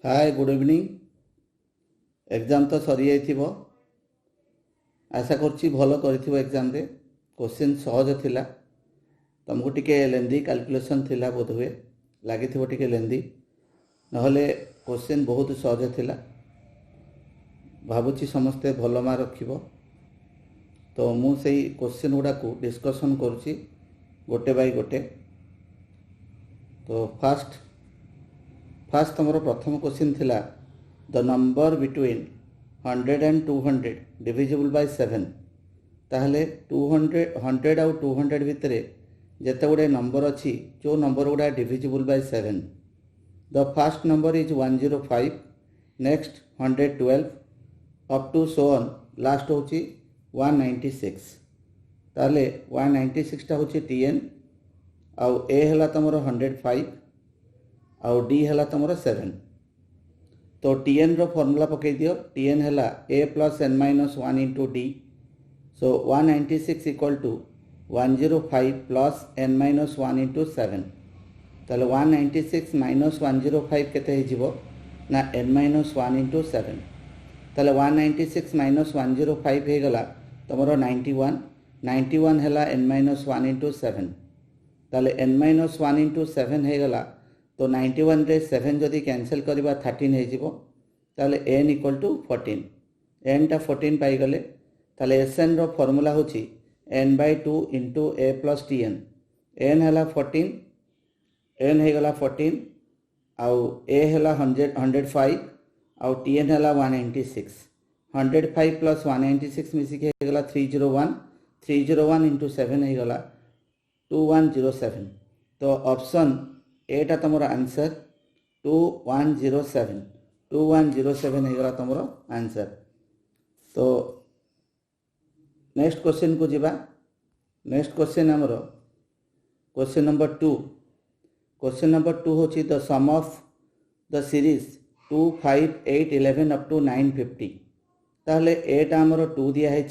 Hi good evening. Exam तो सरी जाइथिबो, आशा करछि भल करिथिबो। एग्जाम रे क्वेश्चन सहज थिला, तुमको टिके लेंदी कैलकुलेशन थिला, बोध हुए लागिथिबो टिके लेंदी, नहले क्वेश्चन बहुत सहज थिला। भाबुछि समस्ते भल मार्क रखिबो। तो मु सेही क्वेश्चन गुडा को डिस्कशन करुछि गोटे बाय गोटे। तो फास्ट तुमरो प्रथम क्वेश्चन थिला the number between 100 and 200 divisible by 7। ताहले 100 आउ 200 भितर जिते गुड़े नंबर अच्छी, जो नंबर गुड़ा divisible by 7। The first number is 105, next 112 up to so on, last होची 196। ताहले 196 टा होची टीएन, आउ ए हला तमरो 105, आउ डी हला तमरो 7। तो टीएन रो फॉर्मूला पकई दियो। टीएन हला a plus n minus 1 into d. So 196 equal to 105 plus n minus 1 into 7। ताले 196 माइनस 105 केते हे जिवो ना एन माइनस 1 इंटू 7। ताले 196 माइनस 105 हे गला तमरो 91 हला एन माइनस 1 इंटू 7। ताले एन माइनस 1 इंटू 7 हे गला। तो 91 रे 7 जदि कैंसिल करबा 13 हे जिवो। ताले n इक्वल टू 14, n टा 14 पाई गले। ताले एसएन रो फॉर्मूला होची n by 2 into a plus TN. n हला 14, n हे गला 14, आउ a हला 105, आउ टीएन हला 196। 105 प्लस 196 मिसी के हे गला 301 इंटू 7 हे गला 2107। तो ऑप्शन एटा तुमर आंसर 2107 है तुमर आंसर। तो नेक्स्ट क्वेश्चन को जीवा। नेक्स्ट क्वेश्चन आमर क्वेश्चन नंबर 2। क्वेश्चन नंबर 2 होची the sum of the series 2, 5, 8, 11 up to 950। ताहले एटा आमर 2 दिया है,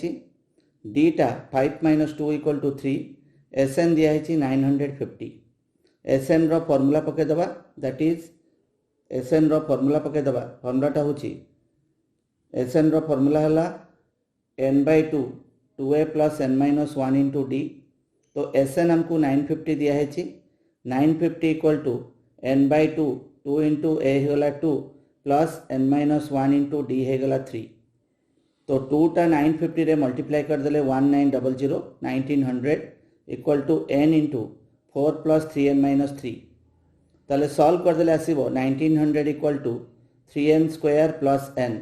डी टा 5 माइनस 2 इक्वल टू 3, एसएन दिया है 950। एसएन रो फॉर्मूला पके दबा, दैट इज एसएन रो फॉर्मूला पके दबा। फॉर्मूलाटा होची एसएन रो फॉर्मूला हला n by 2 2a plus n minus 1 into d. तो एसएन हमको 950 दिया है, 950 equal to n by 2 into a होगला 2 plus n minus 1 into d होगला 3। तो 2 टा 950 रे मल्टीप्लाई कर देले 1900 1900 equal to n into 4 plus 3n minus 3। ताले सॉल्व कर देले आसीबो 1900 equal to 3n square plus n।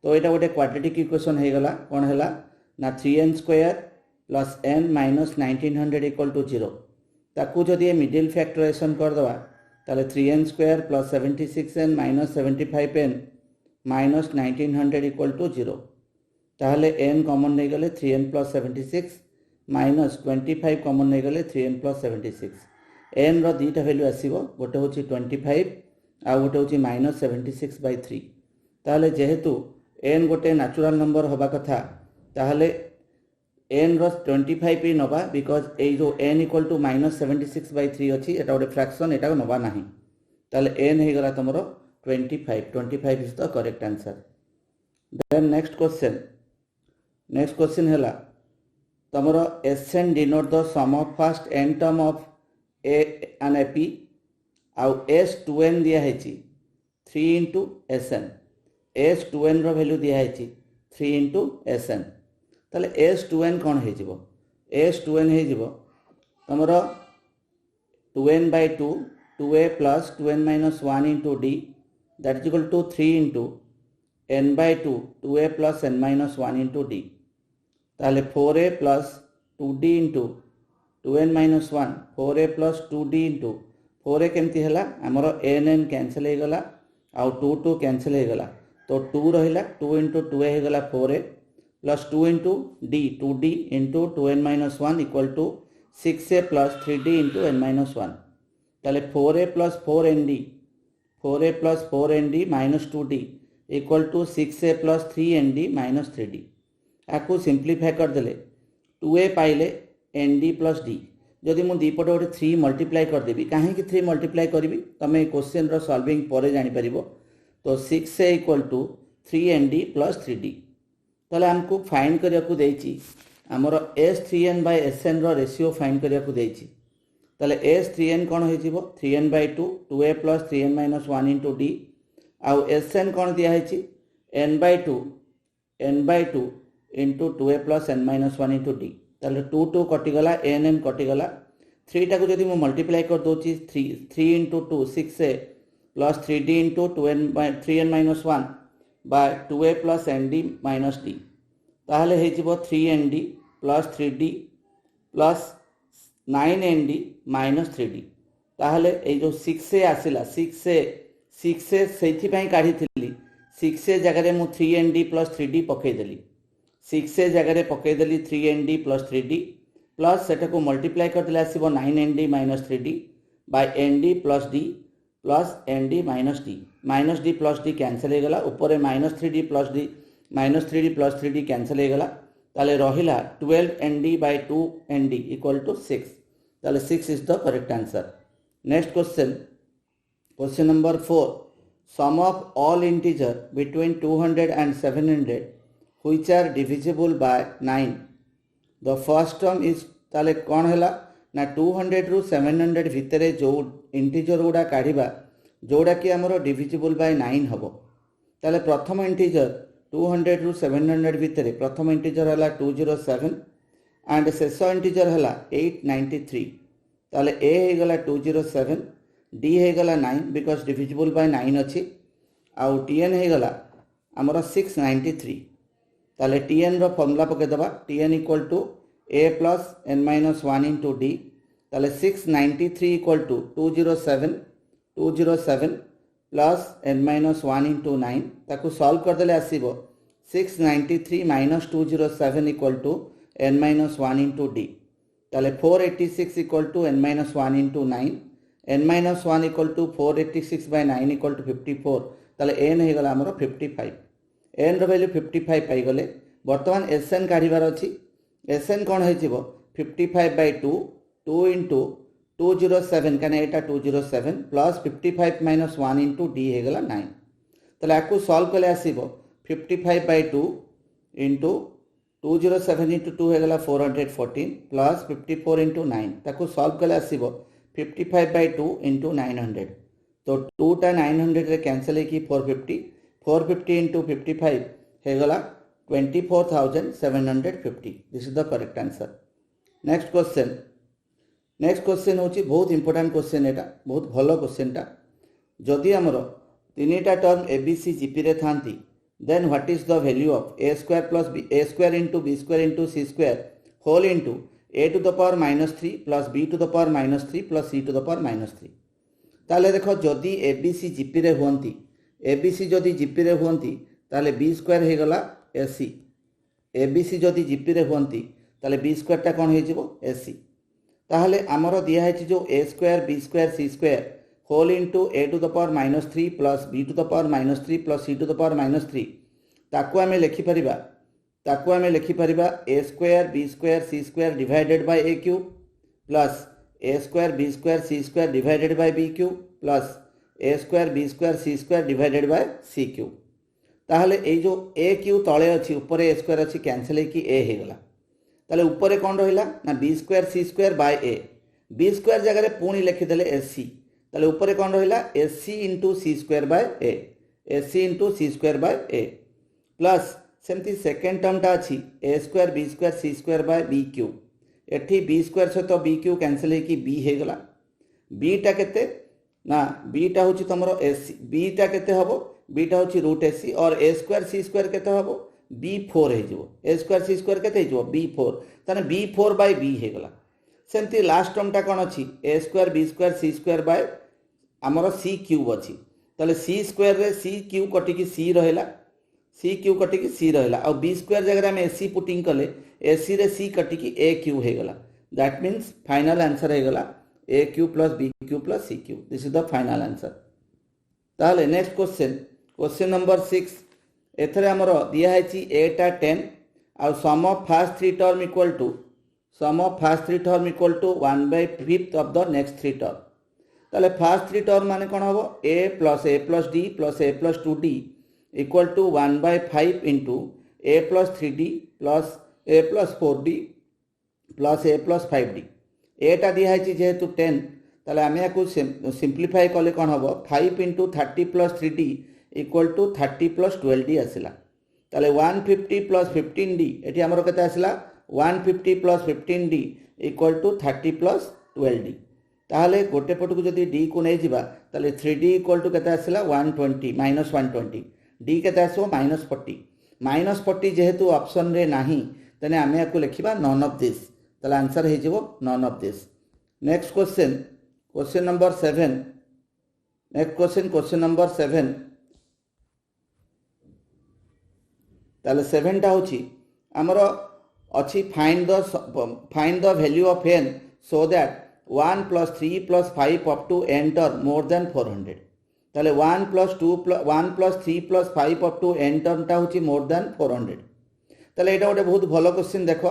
तो यहाँ गोटे क्वाड्रेटिक इक्वेशन हो गला। कौन है ना 3n square plus n minus 1900 equal to 0। ताकू जदि मिडिल फैक्टराइजेशन करदे ताले 3n square plus 76n minus 75n minus 1900 equal to 0। ताहले n कॉमन नहीं गले 3n प्लस 76 माइनस 25 कॉमन नहीं गले 3n प्लस 76। n रो दीटा वैल्यू आसीबो, गोटे होची 25 आ गोटे होची माइनस 76 बाय 3। ताहले जेहेतु n गोटे नेचुरल नंबर होबा कथा, ताहले n रो 25 ही नबा, बिकॉज ए जो n equal to minus 76 by 3 अच्छी एटा गोटे फ्रैक्शन, एटा नबा नाही। ताहले n हे गला तमरो 25 is the correct answer. Then next question हैला तमरो s n denote the sum of first n term of a and AP, आउ s2n दिया है 3 इंटू एसएन। s2n रो वैल्यू दिया है 3 इंटू एसएन। ताले s2n कौन है जीवो? s2n है जीवो तमरो 2n by 2 2a plus 2n minus 1 into D, that is equal to 3 into n by 2 2a plus n minus 1 into D. ताले 4a plus 2d into 2n minus 1, 4a plus 2d into 4a केमती है आमर n cancel हो गला, आउ 2 cancel हो गला। तो 2 रहा 2 इंटू 2a हो गला 4a plus 2 into D 2d into 2n minus 1 equal to 6a plus 3d into n minus 1। ताले 4a plus 4nd minus 2d equal to 6a plus 3nd minus 3d। आपको simplify कर देले 2a पाइले nd plus d। जदि मुझे दीपटे गोटे 3 multiply करदेवी, कहीं 3 multiply करी तुम क्वेश्चन सॉल्विंग पर जापर तो 6a equal to 3nd plus 3d ताले हमको फाइंड करिया को देछि हमर s3n bye sn row ratio find करिया को देछि ताले s3n कोन होई जिवो 3n/2 2a plus 3n minus 1 into d आउ sn कोन दिया हेछि n/2 into 2a plus n minus 1 into d ताले 2 2 कटि गला n कटि गला 3 टाको जदि मु मल्टीप्लाई कर दोछि 3 into 2 6a plus 3d into 3n minus 1 by 2a plus nd minus d ताहले हे जिवो 3nd plus 3d plus 9nd minus 3d ताहले ए जो 6a आसिला 6a सेथि पई काढी थिली 6a जगह रे मु 3nd प्लस 3d पकई देली 6a जगह रे पकई देली 3nd प्लस 3d प्लस सेटा को मल्टीप्लाई कर देला आसीबो 9nd minus 3d by nd plus d plus nd minus d plus d cancel हो गला ऊपर minus 3d plus d minus 3d plus 3d cancel हो गला ताले रहिला 12nd bye 2nd equal to 6 ताले 6 is the correct answer. Next question number 4 sum of all integer between 200 and 700 which are divisible by 9 the first term is ताले कौन हैला ना 200 रु 700 भितरे जो इंटीजर गुड़ा काढ़ा जोड़ा कि आमर डिविजिबल बाय 9 हम ताले प्रथम इंटीजर 200 रु 700 भितरे प्रथम इंटीजर है 207 एंड शेष इंटीजर है 893 ताले ए हो गला 207 डी हो गला 9 बिकॉज डिविजिबल बाय 9 अच्छी आउ टीएन हो गला आमर 693 ताले टीएन रो फॉर्मूला पकेदबा t n equal to a plus n minus 1 into d ताले 693 equal to 207 plus n minus 1 into 9 ताकू सॉल्व कर देले आसीबो 693 minus 207 equal to n minus 1 into d ताले 486 equal to n minus 1 into 9 n minus 1 equal to 486 by 9 equal to 54 ताले n हो गला हमरो 55 n रो वैल्यू 55 पाई गले वर्तमान sn काढिबार अछि sn कौन है 55/2 2 इंटू 207 कहना एटा 207 प्लस 55 माइनस 1 इंटू डी हो गला 9 ताले आपको सॉल्व कले आसीबो 55/2 इंटू 207 इंटू 2 हो गला 414 प्लस 54 इंटू 9 ताको सॉल्व कले आसीबो 55/2 इंटू 900 तो 2 टा 900 रे कैंसिल की 450 इंटू 55 हो गला 24,750 this is the correct answer. Next question होची बहुत इंपोर्टेंट क्वेश्चन एटा बहुत भलो क्वेश्चन टा जदि हमरो तीनटा टर्म एबीसी जीपी रे थांती then what is the value of a square plus a square into b square into c square whole into a to the power -3 plus b to the power -3 plus c to the power -3 ताले देखो जदि ABC GP रे होंती ABC जदि GP रे होंती ताले b square हे गला ac ABC जदि GP रे होंती ताले b स्क्वायर टा कोन हे जिवो ac ताहले आमरो दिया है जो a square b square c square whole into a to the power -3 plus b to the power -3 plus c to the power -3 ताकू आमे लिखि परिबा a square b square c square divided by a cube plus a square b square c square divided by b cube plus a square b square c square divided by c cube ताहले ए जो a क्यू तले अच्छी ऊपर a square अच्छी cancel की a हो गला ताले ऊपर कौन रहिला ना b square c square by a b square जगह रे पुणी लिखिदेले ac ताले ऊपर कौन रहिला ac into c square by a ac into c square by a plus सेमती सेकेंड टर्म टा अच्छी a square b square c square by b cube एठी b स्क्वायर सहित b क्यूब कैंसिल की b हो गला b टा केते ना b टा होची तमरो ac b टा केते हबो b टा होची रूट ac और a स्क्वायर c स्क्वायर केते हबो b4 हे जिवो a स्क्वायर c स्क्वायर केते हे जिवो b4 ताने b4 बाय b हे गला सेमती लास्ट टर्म टा कोन अछि a square b square c square by हमरो c क्यूब अछि ताले c स्क्वायर रे c क्यूब कटि की c रहला c क्यूब कटि की c रहला और b स्क्वायर जगह में ac पुटिंग कले ac रे c कटि की a क्यूब हे गला दैट मींस फाइनल आंसर हे गला a cube plus b cube plus c cube this is the final answer. ताले नेक्स्ट क्वेश्चन नंबर 6 एथरे हमरो दिया है ची a टा 10 और sum of first three term equal to 1/5 of the next three term ताले फास्ट थ्री टर्म माने कौन हम a plus d plus a plus 2d equal to 1/5 into a plus 3d plus a plus 4d plus a plus 5d एटा दिखाई जेहेतु 10 ताले आम या simplify कले कौन हम 5 into 30 plus 3d equal to 30 plus 12d आसला ताले 150 प्लस 15d ये आमर के आसला 150 plus 15d equal to 30 plus 12d ताहले गोटे पटू जदि डी को नहीं जावा ताले 3d इक्वल टू के आसला 120 माइनस 120 डी के आसो -40 जेहेतु ऑप्शन रे नाही तेने आम या लिखा नन ऑफ दिस ताले आंसर हो none of this. Next question number 7 next question number 7 ताले 7 टा होची हमर अच्छी find the value of n so that 1 plus 3 plus 5 up to n term more than 400 ताले 1 plus 3 plus 5 up to n term टा होची मोर than 400 ताले एटा गोटे बहुत भलो क्वेश्चन देखो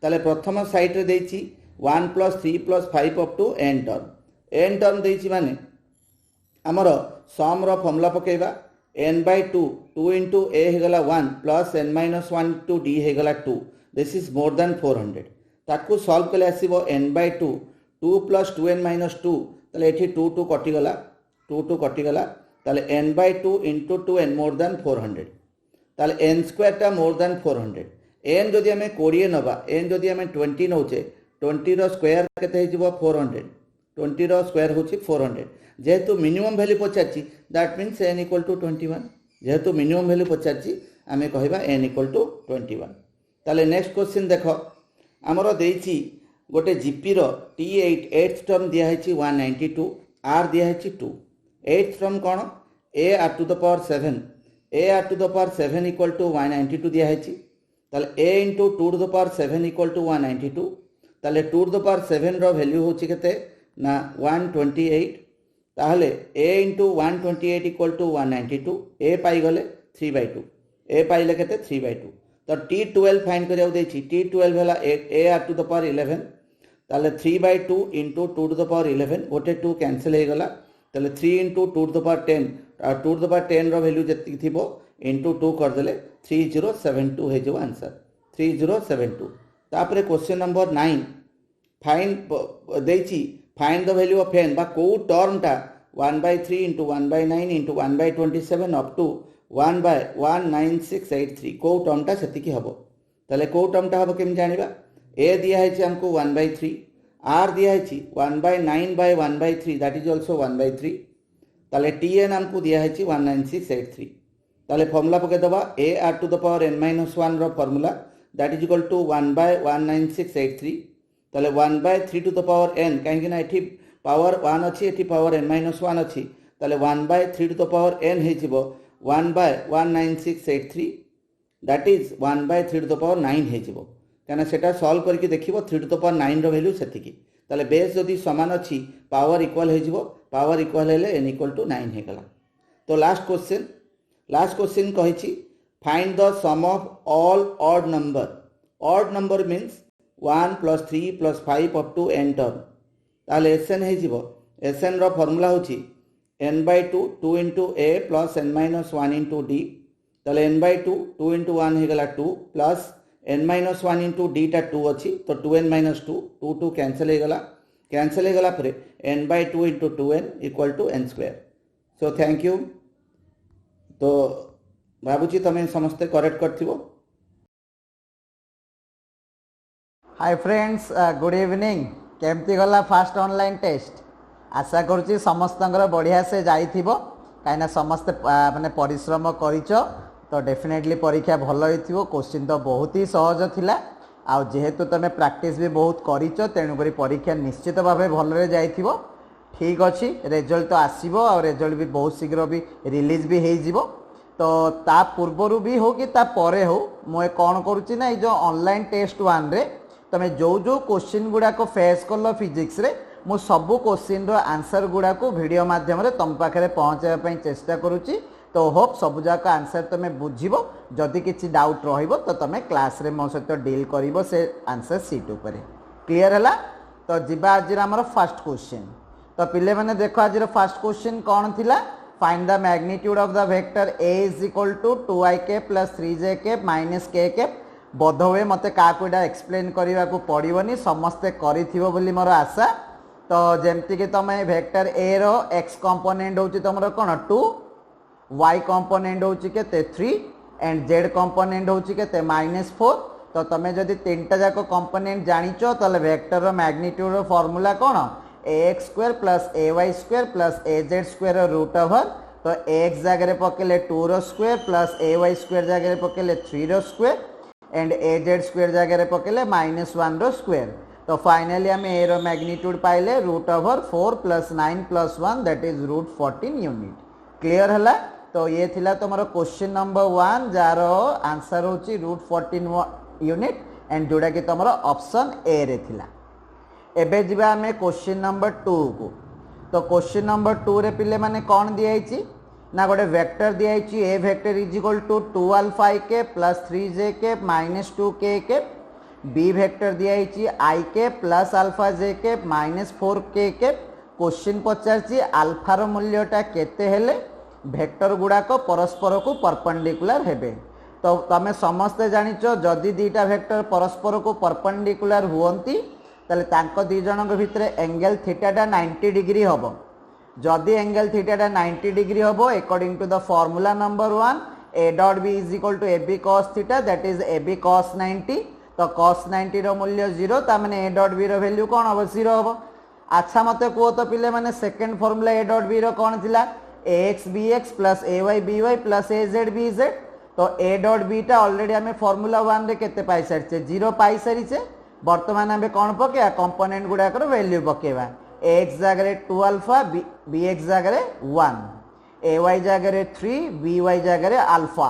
ताले प्रथम साइड रे देछि 1 plus 3 plus 5 up to n term देछि माने हमर सम रो फॉर्मूला पकेबा n/2 2 इंटू a हेगला 1 प्लस n-1 इंटू d हेगला 2 दिस इज मोर देन 400 ताकू सॉल्व कले आसीबो n/2 2 प्लस 2n-2 ताले एठी 2 कटिगला 2 कटिगला ताले n/2 इंटू 2n मोर देन 400 ताले n स्क्वायर टा मोर देन 400 n जदि हमें 20 नबा n जदि हमें 20 नौचे 20 रो स्क्वायर केते हिजबो 400 20 रो स्क्वायर होची 400 जेहेतु मिनिमम वैल्यू पचारची that means n equal to 21 जेहेतु मिनिमम वैल्यू पचारची आमे कहबा n इक्वल टू 21 ताले नेक्स्ट क्वेश्चन देखो हमरो देछि गोटे जीपी रो t8 8th टर्म दिया है 192 r दिया है 2 8th टर्म कौन a r to the power 7 a r to the power 7 equal to 192 दिया है ताले a into 2 to the power 7 equal to 192 ताले 2 टू द पावर 7 रो वैल्यू होची केते ना 128 ताहले a into 128 equal to 192 a पाई गले 3/2 a पाइले केते 3/2 तो t12 फाइंड करिया देछि t12 हला a r to the power 11 ताले 3/2 इंटू 2 टू द पावर 11 गोटे 2 कैंसिल हो गला ताले 3 इंटू 2 टू द पावर 10 और 2 टू द पावर 10 रो वैल्यू जति थिबो इंटू 2 कर देले 3072 हे जो आंसर 3072 तापरे क्वेश्चन नंबर 9 फाइंड देछि find the value of n बा को टर्म टा 1/3 इंटू 1/9 इंटू 1/27 अप टू 1/19683 को टर्म टा सेति की हबो ताले को टर्म टा हबो केम जानिबा a दिया है हमको 1/3 r दिया है 1/9/1/3 दैट इज आल्सो 1/3 ताले tn हमको दिया है 19683 ताले फॉर्मूला पके दबा a r to the power n-1 रो formula that is equal to 1/19683 ताले 1/3 टू द पावर n कहीं ना एठी पावर 1 अच्छी एठी पावर n-1 अच्छी ताले 1/3 टू द पावर n हे जिवो 1/19683 that is 1/3 to the power 9 हे जिवो कहना सेटा सॉल्व करके देखिबो 3 टू द पावर 9 रो वैल्यू सेतिकी ताले बेस जदी समान अच्छी पावर इक्वल हे जिवो पावर इक्वल हेले n इक्वल टू 9 हे गला। तो लास्ट क्वेश्चन कहि छी find the sum of all odd number means 1 plus 3 plus 5 up to n term ताले एसएन हे जिवो एसएन रो फार्मूला होची n/2 2 into a plus n-1 into d ताले n/2 2 into 1 हे गला 2 प्लस n-1 into d टा 2 अच्छी तो 2n-2 2 कैंसिल हो गला परे n/2 into 2n equal to n square. So thank you. तो भाबुची तमें समस्ते करेक्ट करथिबो। हाय फ्रेंड्स गुड इवनिंग केमती गला फास्ट ऑनलाइन टेस्ट आशा करुच्ची समस्त बढ़िया से जाइथिबो कहीं समस्ते माने परिश्रम करिच तो डेफिनेटली परीक्षा भल हो क्वेश्चन तो बहुत ही सहज थिला आ जेहेतु तुम प्रैक्टिस भी बहुत करिच तेणुक परीक्षा निश्चित भाव भलरे जाइथिबो। ठीक अच्छी रिजल्ट तो आसीबो और रिजल्ट भी बहुत शीघ्र भी रिलीज भी हो जिवो। तो ता पूर्वर भी हो कि ता परे हो मुझे कौन करुच्ची ना जो ऑनलाइन टेस्ट 1 रे तुम जो क्वेश्चन गुड़ाक फेस कल फिजिक्स रे मु सबू क्वेश्चन रो आंसर गुड़ाक वीडियो माध्यम रे तुम पाखे पहुँचाई चेष्टा करुच्ची। तो होप सब जाक आंसर तुम बुझिबो जदि किसी डाउट रहिबो तो तुम क्लास रे मो सहित डील करिवो से आंसर सीट ऊपर क्लियर है। तो जिबा आज आमर फर्स्ट क्वेश्चन तो पिले माने देखो आज फर्स्ट क्वेश्चन कौन थिला find the magnitude of the vector a is equal to 2i cap plus 3j cap minus k cap बोध हुए मते का कोडा एक्सप्लेन करबा को पड़िबनी समस्ते करिथिबो बोली मोर आशा तो जेमति कि तमे वेक्टर a रो x कंपोनेंट होची तमरो कोन 2 y कंपोनेंट होची केते 3 एंड z कंपोनेंट होची केते -4 तो तमे जदि तीनटा जाको कंपोनेंट जानिचो तले वेक्टर रो मैग्नीट्यूड रो फार्मूला कोन ax square plus ay square plus az square root over तो ax जगह पकेले 2 रो स्क्वायर प्लस ay स्क्वायर जगह पकेले 3 रो स्क्वायर एंड az स्क्वायर जगह पकेले -1 रो स्क्वायर तो फाइनली आम a रो मैग्नीट्यूड पाइले root over 4 plus 9 plus 1 that is root 14 unit clear है तो ये थिला तुम क्वेश्चन नंबर 1 जार आंसर होची रूट 14 यूनिट एंड जोड़ा कि तुम ऑप्शन ए रे थिला एबे जिबा आमे क्वेश्चन नंबर 2 को तो क्वेश्चन नंबर 2 रे पिले माने कौन दियाइची ना गोटे वेक्टर दियाइची a vector is equal to 2 alpha i के प्लस 3j के माइनस 2k के बी वेक्टर दियाइची i के प्लस अल्फा j के माइनस 4k के क्वेश्चन पचारची अल्फा रो मूल्यटा केते हेले वेक्टर गुड़ाक परस्पर को परपेंडिकुलर हेबे तो तमे समस्ते जानिचो जदि दीटा वेक्टर परस्पर को परपेंडिकुलर हुवंती ताले तांको दी जनक भितरे एंगल थीटाटा 90 डिग्री हबो जदि एंगल थीटाटा 90 डिग्री हबो according to the formula number 1 a dot b is equal to ab cos theta that is ab cos 90 तो cos 90 रो मूल्य 0 ता माने a डॉट b रो वैल्यू कोन हबो 0 हबो अच्छा मते को तो पिले माने second formula a dot b रो कोन थिला ax bx plus ay by plus az bz तो a डॉट b टा ऑलरेडी हमें फार्मूला 1 रे केते पाई सारिचे 0 पाई सारिचे वर्तमान आम कौन पकेवा कंपोनेंट गुड़ाकर वैल्यू पकेवा एक्स जगह 2 अल्फा बी एक्स जगह 1 ए वाई जगह 3 बी वाई जगह अल्फा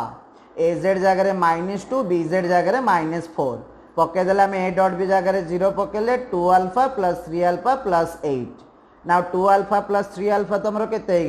ए जेड जगह -2 बी जेड जगह -4 पकईदे आम ए डॉट बी जगह 0 पकेले 2 alpha plus 3 alpha plus 8 now 2 alpha plus 3 alpha तुम केते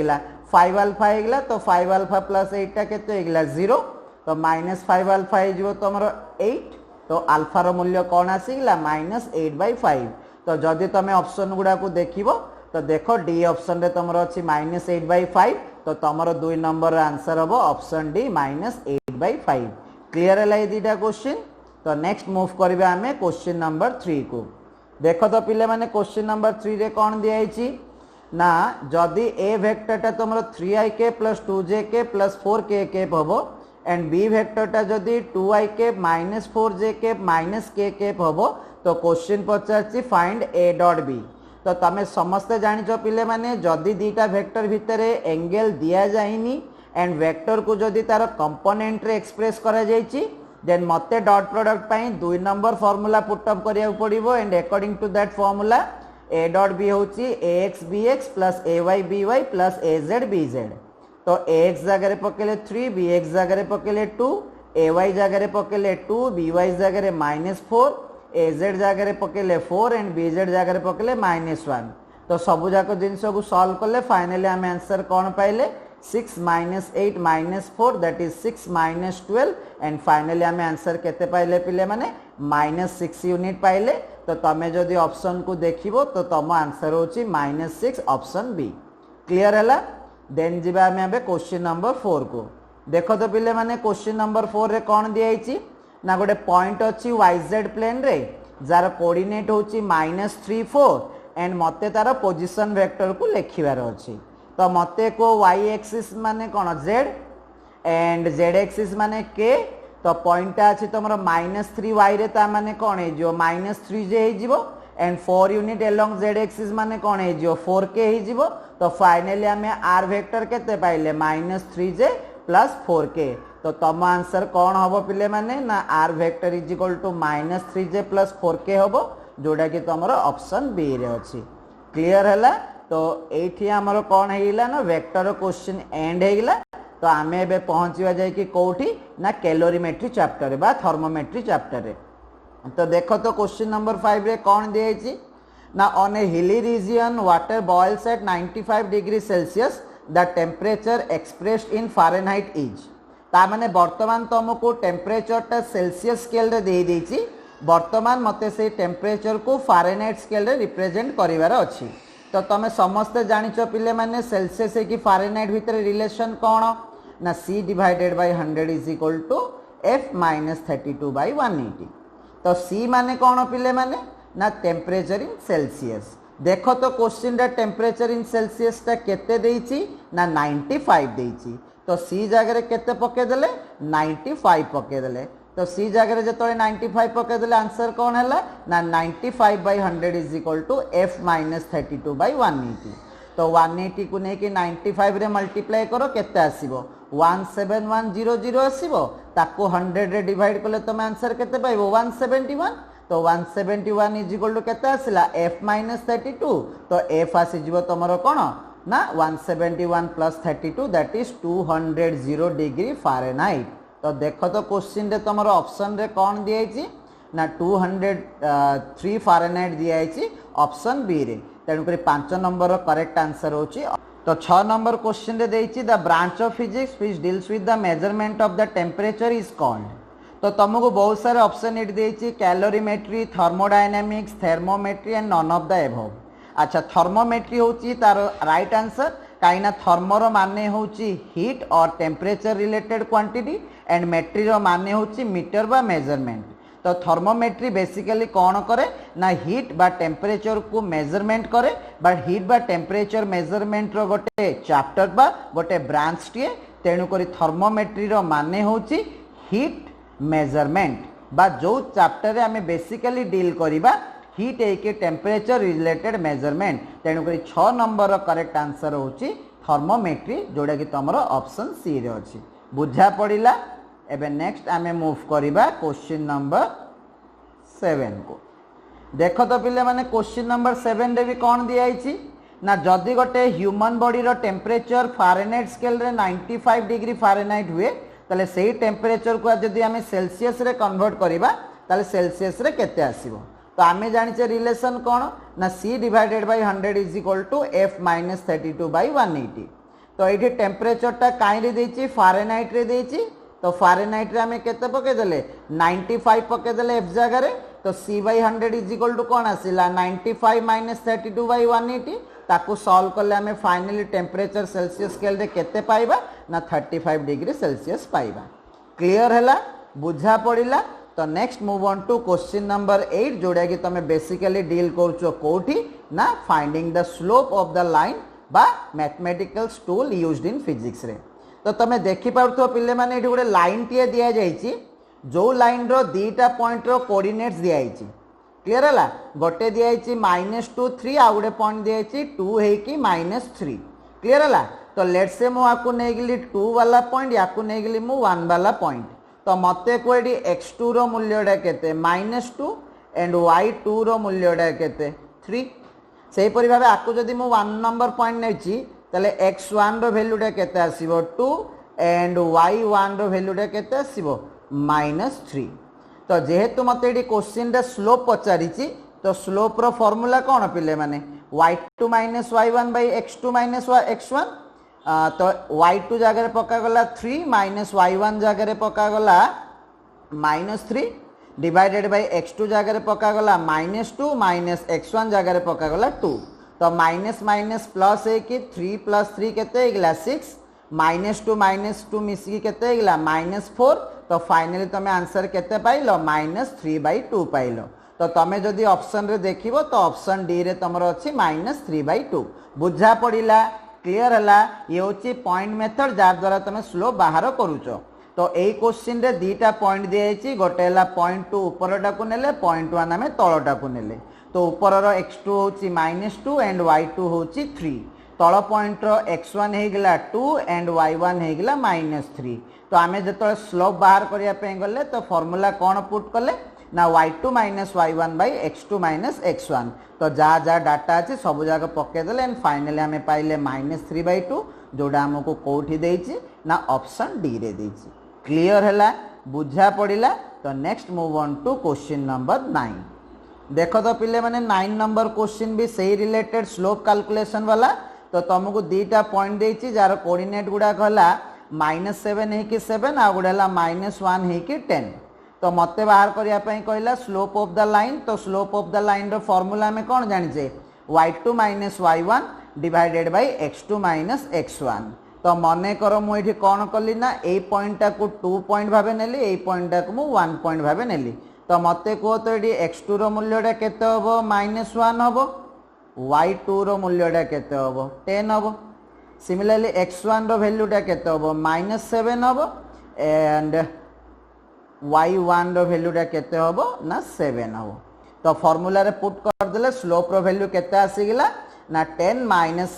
5 अल्फा होगा तो 5 अल्फा प्लस 8 टा केते 0 तो -5 अल्फा हो तुम 8 तो अल्फा रो मूल्य कौन आसीगला -8/5 तो जदि तुम ऑप्शन गुड़ा को देखिबो तो देखो डी ऑप्शन रे तुम अच्छी -8/5 तो तुम 2 नंबर आंसर हम ऑप्शन डी -8/5 क्लियर है दीटा क्वेश्चन तो नेक्स्ट मूव करबे आमे क्वेश्चन नंबर 3 को देखो तो पिले माने क्वेश्चन नंबर 3 रे कौन दियाइची ना जदि ए वेक्टरटा तुम 3i के प्लस 2j के प्लस 4k के हबो एंड बी वेक्टरटा जदि 2i के माइनस 4j के माइनस k के हबो तो क्वेश्चन पचारची फाइंड a डॉट b तो तमे समस्ते जानिचो पिले माने जदि दीटा वेक्टर भितरे एंगल दिया जाइनी एंड वेक्टर को जदि तार कंपोनेंट रे एक्सप्रेस करा जाइची देन मते डॉट प्रोडक्ट पाई 2 नंबर फार्मूला पुट अप करिया पड़िबो and according to that formula a dot b होची ax bx plus ay by plus az bz तो ax जगह पकेले 3 bx जगह पकेले 2 ay जगह पकेले 2 by जगह -4 az जगह पकेले 4 एंड bz जगह पकेले -1 तो सबु जाक जिनस को सॉल्व कले फाइनली आम आंसर कौन पाइले 6 - 8 - 4 दैट इज 6 - 12 एंड फाइनली आम आंसर केते पाइले पिले माने -6 यूनिट पाइले तो तमे जदि ऑप्शन को देखिबो तो तुम आंसर होची -6 ऑप्शन बी क्लियर है देन जीवा आम अब क्वेश्चन नंबर 4 को देखो तो पिले माने क्वेश्चन नंबर 4 रे कौन दियाइची ना गोटे पॉइंट अच्छी yz प्लेन रे जार कोऑर्डिनेट होची -3 4 एंड मते तार पोजीशन वेक्टर को लिखिबार अछि तो मते को y एक्सिस माने कोन z एंड z एक्सिस माने k तो पॉइंट अछि तमरो -3y रे ता माने कोन हे जो -3j हे जिवो and 4 unit along z axis माने कोन हे जो 4k हे जिवो तो फाइनली हमें r वेक्टर केते पाइले -3j प्लस 4k तो तम आंसर कौन हम पिले माने ना r vector is equal to -3j plus 4k हम जोड़ा कि तुम ऑप्शन बी रे अच्छी क्लियर है तो ये आमर कौन है ना वेक्टर क्वेश्चन एंड होगा तो आम ए पहुँचा जाए कि कौटी ना कैलोरीमेट्री चैप्टर बा थर्मोमेट्री चैप्टर रे तो देखो तो क्वेश्चन नंबर 5 रे कौन दिए ना on a hilly region water boils at 95 degree Celsius the temperature expressed in Fahrenheit is ता माने वर्तमान तुमको टेम्परेचरटा सेल्सियस स्केल रे दे देछि वर्तमान मते से टेम्परेचर को फारेनहाइट स्केल रे रिप्रेजेंट करिवार अछि तो तुम समस्ते जानिच पिले माने सेल्सियस कि फारेनहाइट भितर रिलेशन कौन ना C divided by 100 is equal to F minus 32 by 180। तो C माने कौन पिले माने ना टेम्परेचर इन सेल्सियस। देखो तो क्वेश्चन रा टेम्परेचर इन सेल्सियस टा केते देइची ना 95 देइची। तो C जगह केते पके देले 95 पके देले। तो C जगह जो 95 पके देले आंसर कौन है ना 95 by 100 is equal to F minus 32 by 180। तो 180 को लेकिन 95 रे मल्टीप्लाई करो केते आसीबो 17100 आसीबो ताको 100 रे डिवाइड करले तुम आंसर केते पाइबो 171। तो 171 इज इक्वल टू केते आसिला F माइनस 32। तो F आसी जिवो तमरो कोन ना 171 plus 32 that is 200 degree Fahrenheit. तो देखो तो क्वेश्चन रे तुम ऑप्शन रे कौन दिया ना 203 फारेनहाइट दिया ऑप्शन बी रे। तेणुक 5 नंबर करेक्ट आंसर होची। तो 6 नंबर क्वेश्चन रे देइछि the branch of physics which deals with the measurement of the temperature is called. तो तुमको बहुत सारे ऑप्शन इट देइछि calorimetry, thermodynamics, thermometry and none of the above. अच्छा थर्मोमेट्री होची तार राइट आंसर कहीं थर्मोर माने होची हीट और टेम्परेचर रिलेटेड क्वांटिटी एंड मेट्रीर माने होची मीटर बा मेजरमेंट। तो थर्मोमेट्री बेसिकली कौन करे ना हीट बा टेम्परेचर को मेजरमेंट करे बट हीट बा टेम्परेचर मेजरमेंट रो गोटे चैप्टर बा गोटे ब्रांच टीए। तेणुक थर्मोमेट्री रो माने होची हीट मेजरमेंट बा जो चैप्टर रे आमे बेसिकली डील करिबा हीट एक टेम्परेचर रिलेटेड मेजरमेंट। तेणुक 6 नंबर करेक्ट आंसर होची थर्मोमेट्री जोड़ा कि तुम ऑप्शन सी रे अछि। बुझा पड़िला। एबे नेक्स्ट आमे मूव करिबा क्वेश्चन नंबर 7 को। देखो तो पिले माने क्वेश्चन नंबर 7 रे भी कौन दिया आइछि ना जदि गोटे ह्यूमन बॉडी रो टेम्परेचर फारेनहाइट स्केल रे 95 डिग्री फारेनहाइट हुए ताले सेही टेम्परेचर को जदि आमे सेल्सियस रे कन्वर्ट करिबा ताले सेल्सियस रे केते आसीबो। तो आमे जानिचे रिलेशन कौन ना C divided by 100 is equal to F minus 32 by 180। तो ये टेम्परेचर टा कहीं रे देइछि फारेनहाइट रे देइछि। तो फारेनहाइट रे आमे केते पके देले 95 पके देले F जगह रे। तो C by 100 is equal to कौन आसिला 95 माइनस 32 बाय 180। ताकू सॉल्व करले आमे फाइनली टेम्परेचर सेल्सियस स्केल रे केते पाइबा ना 35 डिग्री सेल्सियस पाइबा। क्लियर हैला बुझा पड़िला। तो next move on to question number 8 जोड़ा कि तुम बेसिकली डील करूचो कोठी ना finding the slope of the line बा mathematical tool used in physics रे। तो तुम देखि पाउथो पिले माने एठी गोटे लाइन टिए दिया जाइछि जो लाइन रो दीटा पॉइंट रो कोऑर्डिनेट्स दिया जाइछि। क्लियर हैला गोटे दिया जाइछि -2 3 आ गोटे पॉइंट दिया जाइछि 2 हे कि -3। क्लियर हैला। तो लेट्स से मु आकु नै गेली 2 वाला पॉइंट याकु नै गेली मु 1 वाला पॉइंट। तो मते कोडी x2 रो मूल्यटा केते -2 एंड y2 रो मूल्यटा केते 3। सेही परि भाबे आकु जदि मु 1 नंबर पॉइंट नेछि तले x1 रो वैल्यूटा केते आसीबो 2 एंड y1 रो वैल्यूटा केते आसीबो -3। तो जेहेतु मते एडी क्वेश्चन रे स्लोप पचारिछि तो स्लोप रो फार्मूला कोन पिले माने y2 - y1 x2 - x1। तो y2 जगह पका गला 3 माइनस y1 जगह पका गला -3 डिवाइडेड बाय x2 जगह पका गला -2 माइनस x1 जगह पका गला 2। तो माइनस माइनस प्लस है कि 3 + 3 केते गला 6 -2 मिसी केते गला -4। तो फाइनली तुम आंसर केते पाइलो -3/2 पाइलो। तो तुम जदि ऑप्शन रे देखिबो तो ऑप्शन डी रे तुमरो अछि -3/2। बुझा पड़िला। क्लियर है ये हूँ पॉइंट मेथड जार द्वारा तुम स्लोप बाहर करूच। तो यही क्वेश्चन रे दीटा पॉइंट दिखाई गोटे है पॉइंट 2 उपरटा को नेले पॉइंट 1 आम तलटा को नेले। तो ऊपर x2 हूँ -2 एंड y2 हूँ 3। तल पॉइंट x1 होगा 2 एंड y1 होगा -3। तो आम जो स्लोप बाहर करने गले तो फॉर्मूला कौन पुट कले ना y2 - y1 x2 - x1। तो जहाँ जहाँ डाटा अच्छे सब जगह पकईदे एंड फाइनली आम पाइले -3/2 जोड़ा आमको कौटी देछि ना ऑप्शन डी रे देछि। क्लियर है बुझा पड़िला। तो next move on to question number 9। देखो तो पिले माने 9 नंबर क्वेश्चन भी सही रिलेटेड स्लोप कैलकुलेशन वाला। तो तुमको दीटा पॉइंट देछि जार कोऑर्डिनेट गुडा कहला -7 है कि 7 आ गुडा -1 है कि 10। तो मते बाहर करिया पई कहला स्लोप ऑफ द लाइन। तो स्लोप ऑफ द लाइन रो फार्मूला में कौन जानिचे y2 minus y1 divided by x2 minus x1 तो मन कर मुझे कौन कली ना ए पॉइंट को 2 पॉइंट भाव नेली ए पॉइंट को मु 1 पॉइंट भाव नेली तो मते कह तो ये x2 रो मूल्यटा केते हबो -1 हबो y2 रो मूल्यटा केते हबो 10 हबो सिमिलरली x1 रो वैल्यूटा केते हबो -7 हबो एंड y1 रो वैल्यूटा केते हबो ना 7 हबो तो फॉर्मूला रे पुट कर देले स्लोप रो वैल्यू केते आसीगिला ना 10 माइनस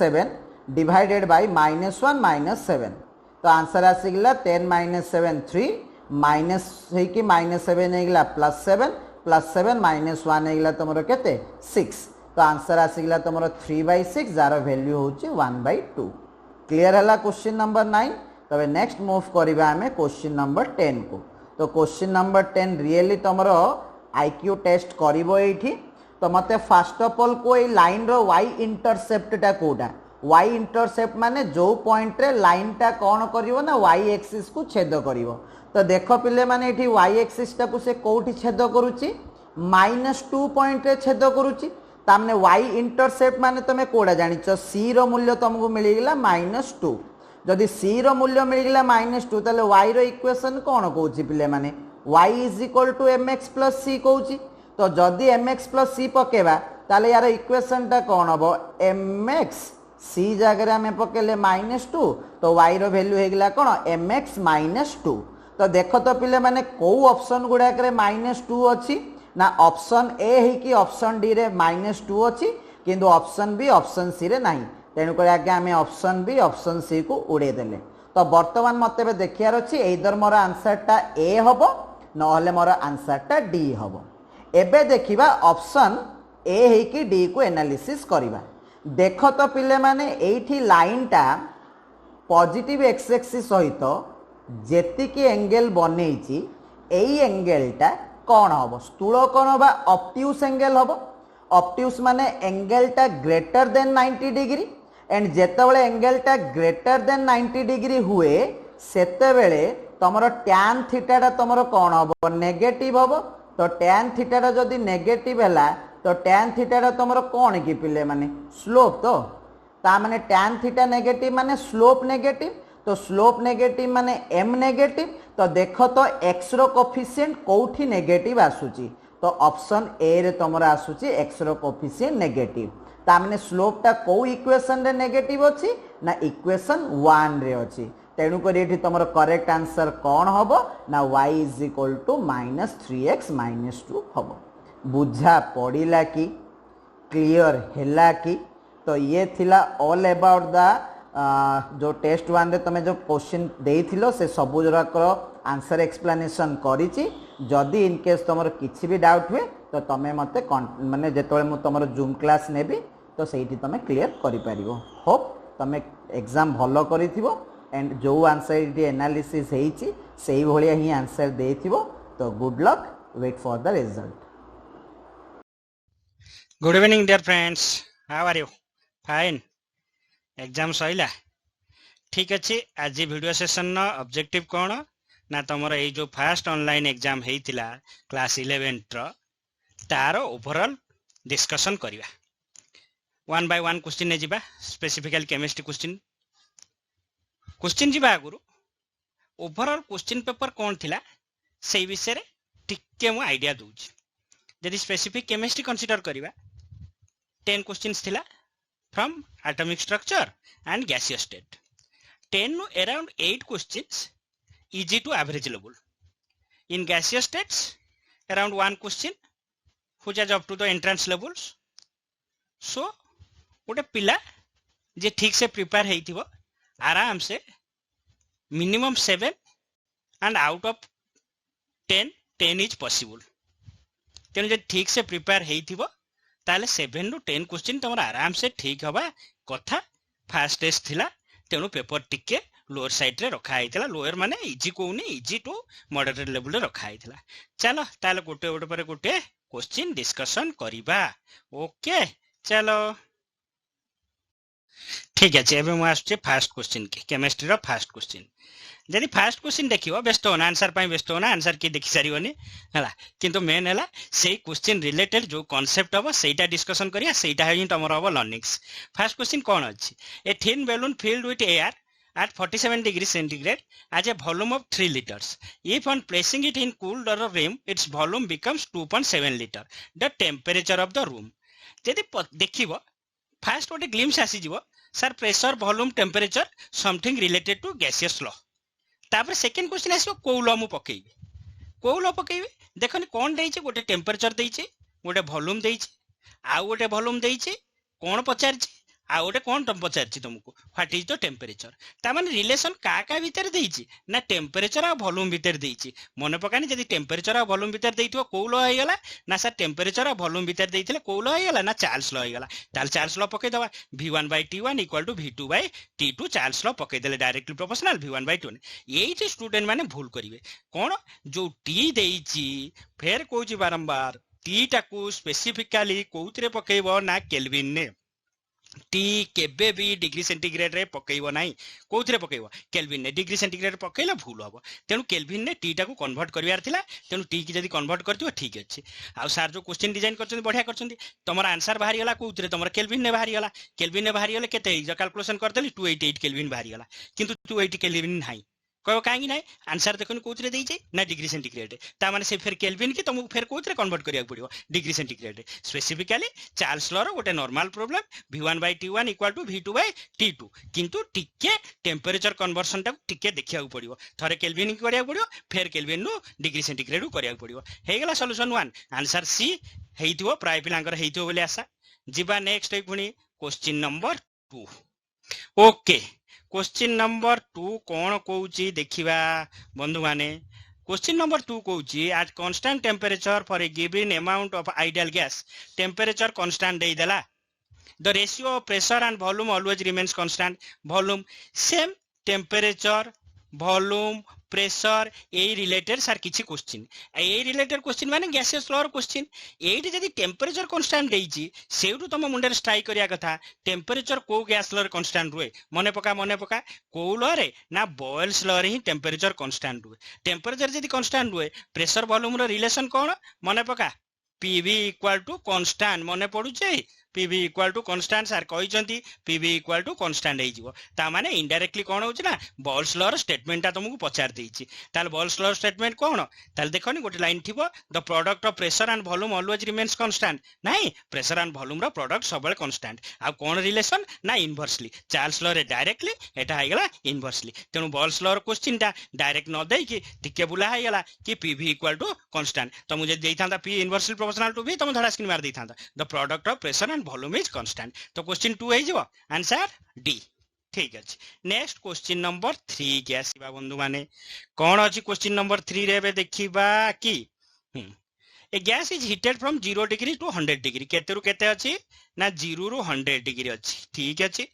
7 डिवाइडेड बाय -1 -7 तो आंसर आसीगिला 10 - 7 3 माइनस है कि -7 हेगला +7 -1 हेगला तुमरो केते 6 तो आंसर आसीगिला तुमरो 3/6 जार वैल्यू होची 1/2 क्लियर हला क्वेश्चन नंबर 9 तबे नेक्स्ट मूव करिबा हमें क्वेश्चन नंबर 10 को तो क्वेश्चन नंबर 10 रियली तुमरो आईक्यू टेस्ट करिवो एठी तो मते फर्स्ट ऑफ ऑल को ए लाइन रो y इंटरसेप्ट टा कोडा y इंटरसेप्ट माने जो पॉइंट रे लाइन टा कोन करिवो ना y एक्सिस को छेद करिवो तो देखो पिले माने एठी y एक्सिस टा को से कोठी छेद करूची -2 पॉइंट रे छेद करूची तामने y इंटरसेप्ट माने तमे कोडा जानिचो c रो मूल्य तुमको मिली गेला -2 जदि c रो मूल्य मिली गेला -2 तले y रो इक्वेशन कोन कहूची पिले माने y = mx + c कहूची तो जदि mx + c पकेबा ताले यार इक्वेशन टा कोन हबो mx c जगह आम पकेले -2 तो y रो वैल्यू हेगला कोन mx -2 तो देखो तो पिले माने को ऑप्शन गुडा करे -2 अछि ना ऑप्शन ए है कि ऑप्शन डी रे -2 अछि किंतु ऑप्शन बी ऑप्शन सी रे नाही तेनु करे आगे आमे ऑप्शन बी ऑप्शन सी को उड़े देले तो वर्तमान मते बे देखियार अछि एदर मोर आंसर टा ए हबो न हले मोर आंसर टा डी हबो एबे देखिबा ऑप्शन ए है कि डी को एनालिसिस करिबा देखो तो पिले माने एठी लाइन टा पॉजिटिव एक्स एक्सिस सहित जेति की एंगल बनेइची एई एंगल टा कोन हबो स्थूल कोन बा ऑब्ट्यूज एंगल हबो ऑब्ट्यूज माने एंगल टा ग्रेटर देन 90 डिग्री एंड जेतेबेले एंगल टा ग्रेटर देन 90 डिग्री हुए सेतेबेले तमरो tan थीटा टा तमरो कोन हबो नेगेटिव हबो तो tan थीटा टा जदी नेगेटिव हैला तो tan थीटा टा तमरो कोन की पिले माने स्लोप तो ता माने tan थीटा नेगेटिव माने स्लोप नेगेटिव तो स्लोप नेगेटिव माने m नेगेटिव तो देखो तो x रो कोफिशिएंट कोठी नेगेटिव आसुची तो ऑप्शन ए रे तमरो आसुची x रो कोफिशिएंट नेगेटिव ता माने स्लोप टा को इक्वेशन रे नेगेटिव अछि ना इक्वेशन 1 रे अछि तेणु करी एठी तमरो करेक्ट आंसर कोन हबो ना y = -3x - 2 हबो बुझा पड़िला कि क्लियर हैला कि तो ये थिला ऑल अबाउट द जो टेस्ट 1 रे तमे जो क्वेश्चन देइथिलो से सबु जराकर आंसर एक्सप्लेनेशन करिछि जदि इन केस तमरो किछि भी डाउट हुए तो तमे मते माने जेतोले मु तमरो जूम क्लास नेबी तो सेठी तमे क्लियर करि परिबो होप तमे एग्जाम भलो करिथिबो एंड जो आंसर इटी एनालिसिस हेइछि सेही भलिया ही आंसर देथिबो तो good luck wait for the result good evening dear friends how are you fine exam सइला ठीक अच्छे आज वीडियो सेशन न ऑब्जेक्टिव कौन ना तुम ये जो फास्ट ऑनलाइन एग्जाम होता क्लास 11 रो तार ओवरऑल डिस्कशन करिवा 1 बाय 1 क्वेश्चन ने जिबा स्पेसिफिकली केमिस्ट्री क्वेश्चन जिबा आगुरु ओवरऑल क्वेश्चन पेपर कौन थिला से विषय रे टिके मु आईडिया दूची यदि स्पेसिफिक केमिस्ट्री कंसीडर करिवा 10 क्वेश्चंस थिला from atomic structure and gaseous state 10 no around 8 questions easy to average level in gaseous states around 1 question which is up to the entrance levels so गोटे पिला जे ठीक से prepare हेइथिबो आराम से minimum 7 and out of 10 is possible तेनु जे ठीक से prepare हेइथिबो ताले 7 ରୁ 10 क्वेश्चन तमरा आराम से ठीक हबा कथा फास्ट टेस्ट थिला तेणु पेपर टिके लोअर साइड रे रखा हैतिला लोअर माने इजी कोउनी इजी टू मॉडरेट लेवल रे रखा हैतिला चलो ताले गोटे गोटे पर गोटे क्वेश्चन डिस्कशन करिबा ओके चलो ठीक है एबे मु आछे फर्स्ट क्वेश्चन के केमिस्ट्री रो फर्स्ट क्वेश्चन जदि फास्ट क्वेश्चन देखियो व्यस्त होना आंसर पाई व्यस्त होना आंसर की देखि सारिवनी हला किंतु मेन हला सेही क्वेश्चन रिलेटेड जो कांसेप्ट हबो सेटा डिस्कशन करिया सेटा ही तमरो हबो लर्निंग्स। फर्स्ट क्वेश्चन कोन अछि a thin balloon filled with air at 47 degrees centigrade as a volume of 3 liters. If on placing it in cooled room, its volume becomes 2.7 liter. The temperature of the room. यदि देखिबो fast गोटे glimpse आसी जीवो sir pressure volume temperature something related to gaseous law. तापर second question आसीबो को law मु पकेइबे देखनि कोन देइचे गोटे temperature देइचे गोटे वॉल्यूम देइचे आ गोटे वॉल्यूम देइचे कोन पचारचे आ गोटे कोन टम पचारची तुमको व्हाट इज द टेम्परेचर ता माने रिलेशन का भीतर देइची ना टेम्परेचर आ वॉल्यूम भीतर देइची। मने पकानी जदी टेम्परेचर आ वॉल्यूम भीतर देइतो को लॉ हो गेला ना सर टेम्परेचर आ वॉल्यूम भीतर देइथिले को लॉ हो गेला ना चार्ल्स लॉ हो गेला। ताल चार्ल्स लॉ पके दवा v1/t1 = v2/t2 चार्ल्स लॉ पके देले डायरेक्टली प्रोपोर्शनल v1/2। एई जे स्टूडेंट माने भूल करिवे कोन जो t देइची फेर कोची बारंबार t टाकू स्पेसिफिकली कोउतरे पकेइबो ना केल्विन ने टी केबे भी डिग्री सेंटीग्रेड रे पकेइबो नाही कोउथरे पकेइबो केल्विन ने डिग्री सेंटीग्रेड पकेइला भूल हबो तेनु केल्विन ने टी टाकू कन्वर्ट करिवार थिला तेनु टी की जदी कन्वर्ट करथियो ठीक अछि। आ सर जो क्वेश्चन डिजाइन करछन बढ़िया करछन तमर आंसर बाहरी गला कोउथरे तमर केल्विन ने बाहरी गला केते जो कैलकुलेशन करदेली 288 केल्विन बाहरी गला किंतु 280 केल्विन नाही कहो काहे नाही आंसर देखनि कोउथरे देइजे ना डिग्री सेंटीग्रेड ता माने से फिर केल्विन की तुमको फिर कोउथरे कन्वर्ट करिया पड़ियो degree centigrade. Specifically Charles law रो गोटे नॉर्मल प्रॉब्लम v1/t1 = v2/t2 किंतु टिके टेम्परेचर कन्वर्सन टा टिके देखिया पड़ियो थरे केल्विन की करिया पड़ियो फिर केल्विन नु डिग्री सेंटीग्रेड को करिया पड़ियो हे गेला सॉल्यूशन 1 आंसर सी हेइथिवो प्राय पिलांकर हेइथिवो बोली आशा। जिबा नेक्स्ट पुनी question number 2। Okay question number 2 कौन कहूची देखिबा बंधु माने। क्वेश्चन नंबर 2 कहूची at constant temperature for a given amount of ideal gas temperature constant दे देला the ratio of pressure and volume always remains constant volume same temperature volume pressure ए related sir किछि क्वेश्चन ए related question माने gaseous law question एठी जदी temperature constant देइची सेउटु तम मुंडे strike करिया कथा टेम्परेचर को गैस लॉ कांस्टेंट रुए मने पका को लॉ रे ना बॉयल्स लॉ रे ही टेम्परेचर कांस्टेंट रुए। टेम्परेचर जदी कांस्टेंट रुए प्रेशर वॉल्यूम रो रिलेशन कोन मने पका PV = कांस्टेंट मने पडुचे PV = कांस्टेंट सर कहिसंती PV = कांस्टेंट हे जिवो ता माने इनडायरेक्टली कोन होची ना बॉयल्स लॉ रो स्टेटमेंट ता तुमको पचार देइची ताल बॉयल्स लॉ स्टेटमेंट कोन ताल देखोनी गोटे लाइन थिबो the product of pressure and volume always remains constant नाही प्रेशर एंड वॉल्यूम रो प्रोडक्ट सबले कांस्टेंट आ कोन रिलेशन ना इनवर्सली चार्ल्स लॉ रे डायरेक्टली एटा हे गेला इनवर्सली तेनु बॉयल्स लॉ रो क्वेश्चन ता डायरेक्ट न देई कि टिके बुला हे गेला कि PV = कांस्टेंट तो मुझे देइथांता P inversely proportional to V तो धड़ा स्क्रीन मार देइथांता the product of pressure and volume is constant तो क्वेश्चन 2 हे जिवो आंसर डी ठीक अछि। नेक्स्ट क्वेश्चन नंबर 3 के आसीबा बंधु माने कोन अछि क्वेश्चन नंबर 3 रे बे देखिबा कि a gas is heated from 0 degree to 100 degree केते रु केते अछि ना 0 रु 100 डिग्री अछि ठीक अछि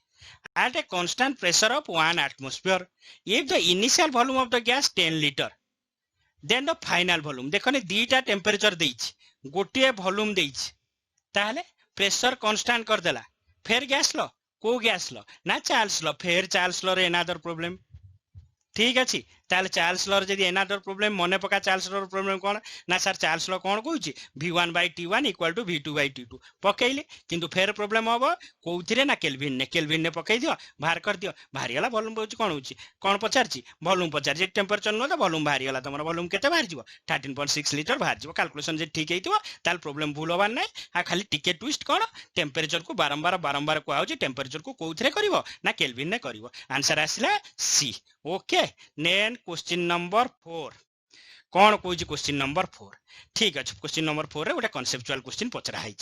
at a constant pressure of 1 atmosphere if the initial volume of the gas 10 liter then the final volume देखने दीटा टेम्परेचर देइछि गोटिए वॉल्यूम देइछि ताहले प्रेशर कांस्टेंट कर देला फिर गैस लो को गैस लो ना चार्ल्स लो फिर चार्ल्स लो रे अनदर प्रॉब्लम ठीक अछि ताले चार्ल्स लॉ जदी अनदर प्रॉब्लम मने पका चार्ल्स लॉ प्रॉब्लम कोन ना सर चार्ल्स लॉ कोन कहूची v1/t1 = v2/t2 पकेइले किंतु फेर प्रॉब्लम होबो कोउथिरे ना केल्विन ने पकेइ दियो बाहर कर दियो बाहरी गला वॉल्यूम होची कोन पचारची वॉल्यूम पचारची टेम्परेचर न तो वॉल्यूम बाहरी गला तमरा वॉल्यूम केते बाहर जीवो 13.6 लीटर बाहर जीवो कैलकुलेशन जे ठीक हेतिबो ताल प्रॉब्लम भूल होबार नै आ खाली टिके ट्विस्ट कोन टेम्परेचर को बारंबार को आउची टेम्परेचर को कोउथिरे करिवो ना केल्विन ने करिवो आंसर आसिला सी। ओके नेन क्वेश्चन नंबर 4 कौन कहूँ क्वेश्चन नंबर 4 ठीक अच्छे क्वेश्चन नंबर 4 रे गोटे कॉन्सेप्चुअल क्वेश्चन पचरा है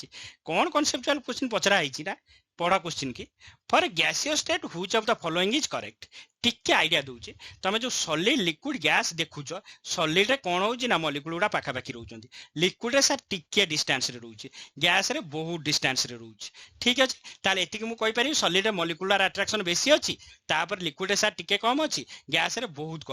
कौन कॉन्सेप्चुअल क्वेश्चन पचरा है ना पढ़ा क्वेश्चन की for gaseous state which of the following is correct टिके आइडिया दूचे तुम जो सॉलिड लिक्विड गैस देखुच सॉलिड रे कौन होची ना मॉलिक्यूल गुडा पाखा पाखी रहउचंदी लिक्विड रे सर टिके डिस्टेंस रे रहउची गैस रे बहुत डिस्टेंस रे रहउची ठीक अछि ताले एतिक मु कहि पारि सॉलिड रे मॉलिक्यूलर अट्रैक्शन बेसी अछि तापर लिक्विड रे सर टिके कम अछि गैस रे बहुत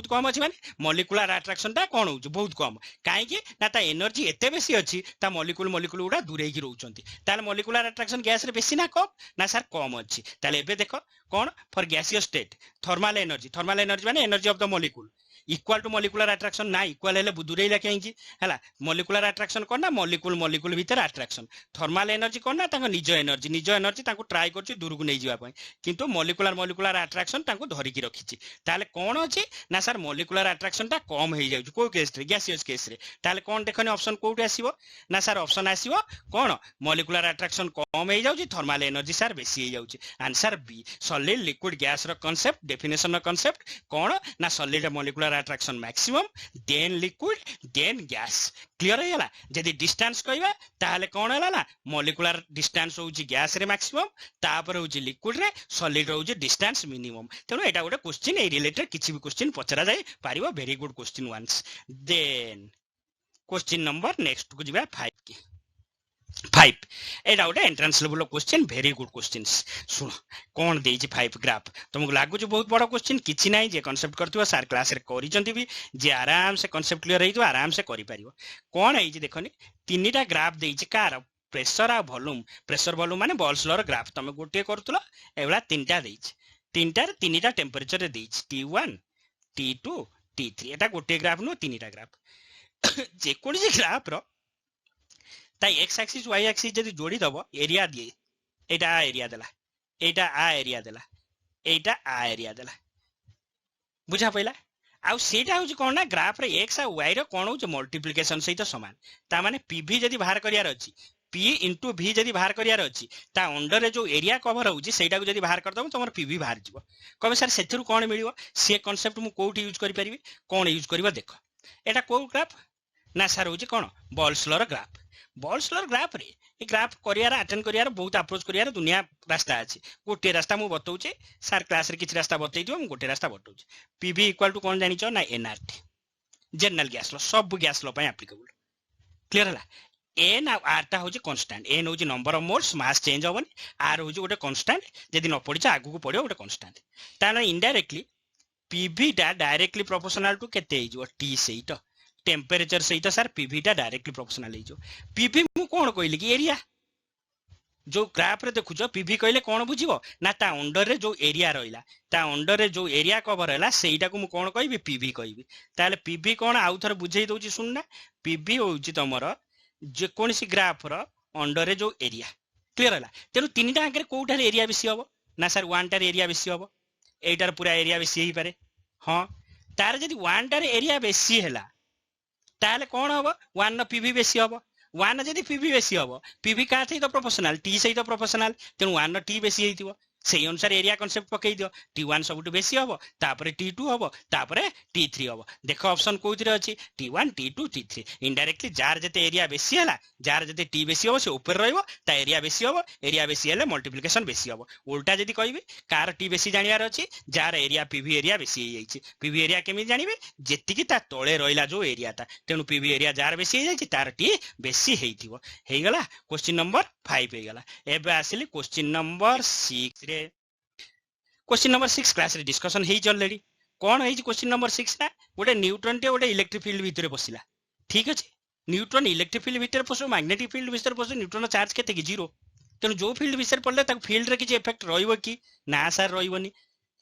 कम अछि माने मॉलिक्यूलर अट्रैक्शन ता कौन होची बहुत कम काहे कि ना ता एनर्जी एते बेसी अछि ता मॉलिक्यूल गुडा दूरे की रहउचंदी ताले मॉलिक्यूलर अट्रैक्शन गैस रे बेसी ना सर कम अछि ताले एबे देखो कौन for gaseous state thermal energy माने energy of the molecule equal to molecular attraction ना इक्वल हेले दूरेला कहीं है मॉलिक्यूलर अट्रैक्शन कौन ना मॉलिक्यूल भीतर अट्रैक्शन थर्माल एनर्जी कौन ना निज एनर्जी ट्राई कर दूर को नहीं जावाई किंतु मॉलिक्यूलर अट्रैक्शन धरिकी रखी ताले कौन अच्छी ना सर मॉलिक्यूलर अट्रैक्शन टा कम हो जाए को केस रे गैसियस केस रे ताले कौन देखनी ऑप्शन कोठी आसीबो ना सर ऑप्शन आसीबो कौन मॉलिक्यूलर अट्रैक्शन कम हो जाउची थर्माल एनर्जी सर बेसी हो जाउची answer B solid liquid gas रो कांसेप्ट डेफिनेशन रो कांसेप्ट कौन ना solid molecular attraction maximum than liquid than gas clear है गला जदी डिस्टेंस कहबा ताले कौन है ना मॉलिक्यूलर डिस्टेंस होउची गैस रे मैक्सिमम तापर होउची लिक्विड रे सॉलिड होउची डिस्टेंस मिनिमम तेनो एटा गोटे क्वेश्चन ए रिलेटेड किछि भी क्वेश्चन पचरा जाय पारिबो very good question once then question number next को जिबा 5 की 5 एटा गोटे entrance level question very good questions सुन कौन देइछि 5 ग्राफ तुमको लागु बहुत बड़ा क्वेश्चन किछि नाही जे कांसेप्ट करथिबो सर क्लास रे करिसंती भी जे आराम से कांसेप्ट क्लियर हेइतो आराम से करि पारिबो कौन हेइछि देखनी तीनटा ग्राफ देइछि कार प्रेशर आ वॉल्यूम प्रेशर वॉल्यूम माने बॉल्स लर ग्राफ तुम गोटे करथुलो एवला तीनटा देइछि तीनटा टेम्परेचर रे देइछि T1 T2 T3 एटा गोटे ग्राफ नो तीनटा ग्राफ जे कोनी ग्राफ रो ता एक्स एक्सिस वाई एक्सिस जदी जोड़ी दबो एरिया दिए एटा आ एरिया देला एटा आ एरिया देला एटा आ एरिया देला बुझा पइला आउ सेटा होची कोन ना ग्राफ रे एक्स आ वाई रो कोन होची मल्टीप्लिकेशन सहित समान ता माने पीवी जदी बाहर करियार अछि P into V जदी बाहर करियार अछि ता अंडर रे जो एरिया कवर होची सेटा को जदी बाहर कर दबो तमर पीवी बाहर जिवो कबे सर सेथुर कोन मिलिवो से कांसेप्ट मु कोठी यूज करि परिबी कोन यूज करबा देखो एटा को ग्राफ ना सर होची कोन बॉल्सलर ग्राफ रे ए ग्राफ करियार अटेंड करियार बहुत अप्रोच करियार दुनिया रास्ता अछि गोटे रास्ता मु बतौचे सर क्लास रे किछ रास्ता बतै दियो मु गोटे रास्ता बतौचे पीवी इक्वल टू कोन जानि छ ना एनआरटी जनरल गैस लो सब गैस लो पय एप्लीकेबल क्लियर हला एन आर टा होची कांस्टेंट एन होची number of moles mass change होबनी आर होची गोटे कांस्टेंट जदी न पड़ी छ आगु को पड़ियो गोटे कांस्टेंट ताना इनडायरेक्टली पीवी टा डायरेक्टली प्रोपोर्शनल टू केते हिजो टी सहित टेम्परेचर सहित सर पीवी टा डायरेक्टली प्रोपोर्शनल हिजो पीवी मु कोन कहली कि एरिया जो ग्राफ रे देखुछ पीवी कहले कोन बुझिबो ना ता अंडर रे जो एरिया रहिला ता अंडर रे जो एरिया कवर हैला सेइटा को मु कोन कहबी पीवी कहबी ताले पीवी कोन आउ थर बुझेई दोची सुनना पीवी होउची तमरो जे कोनसी ग्राफ रो अंडर रे जो एरिया क्लियर हैला तेनु तीनटा आंकरे कोउठार एरिया बेसी होबो ना सर वन टार एरिया बेसी होबो एटार पूरा एरिया बेसी ही पारे हां तार जदी वन टार एरिया बेसी हैला ताले कोन होबो वन न पीवी बेसी होबो वन जदी पीवी बेसी होबो पीवी का सहित प्रोपोर्शनल टी सहित प्रोपोर्शनल तेनु वन न टी बेसी हेइतिबो सेही अनुसार एरिया कांसेप्ट पकई दियो T1 सबटु बेसी होबो तापरे T2 होबो तापरे T3 होबो देखो ऑप्शन कोइतरे अछि T1 T2 T3 indirectly jar जते एरिया बेसी हला जार जते T बेसी होबो से ऊपर रहइबो ता एरिया बेसी हेले मल्टीप्लिकेशन बेसी होबो उल्टा जदी कहबी कार T बेसी जानियार अछि जार एरिया पीवी एरिया बेसी हे जाइछि पीवी एरिया केमि जानिबे जेतिकी ता तळे रहिला जो एरिया ता तेनु पीवी एरिया जार बेसी हे जाइछि तार T बेसी हेइथिबो हेगला क्वेश्चन नंबर 5 हेगला एबे आसिली क्वेश्चन नंबर 6 रे क्वेश्चन नंबर 6 क्लास रे डिस्कशन हेइ ऑलरेडी कोन हेइ क्वेश्चन नंबर 6 ना गोटे न्यूट्रॉन टे गोटे इलेक्ट्रिक फील्ड भितरे बसिला ठीक अछि न्यूट्रॉन इलेक्ट्रिक फील्ड भितरे पसो मैग्नेटिक फील्ड भितरे पसो न्यूट्रॉन चार्ज केते कि 0 तेनु जो फील्ड भितरे पड़ले ताक फील्ड रे किछ इफेक्ट रहिबो कि ना सर रहिबोनी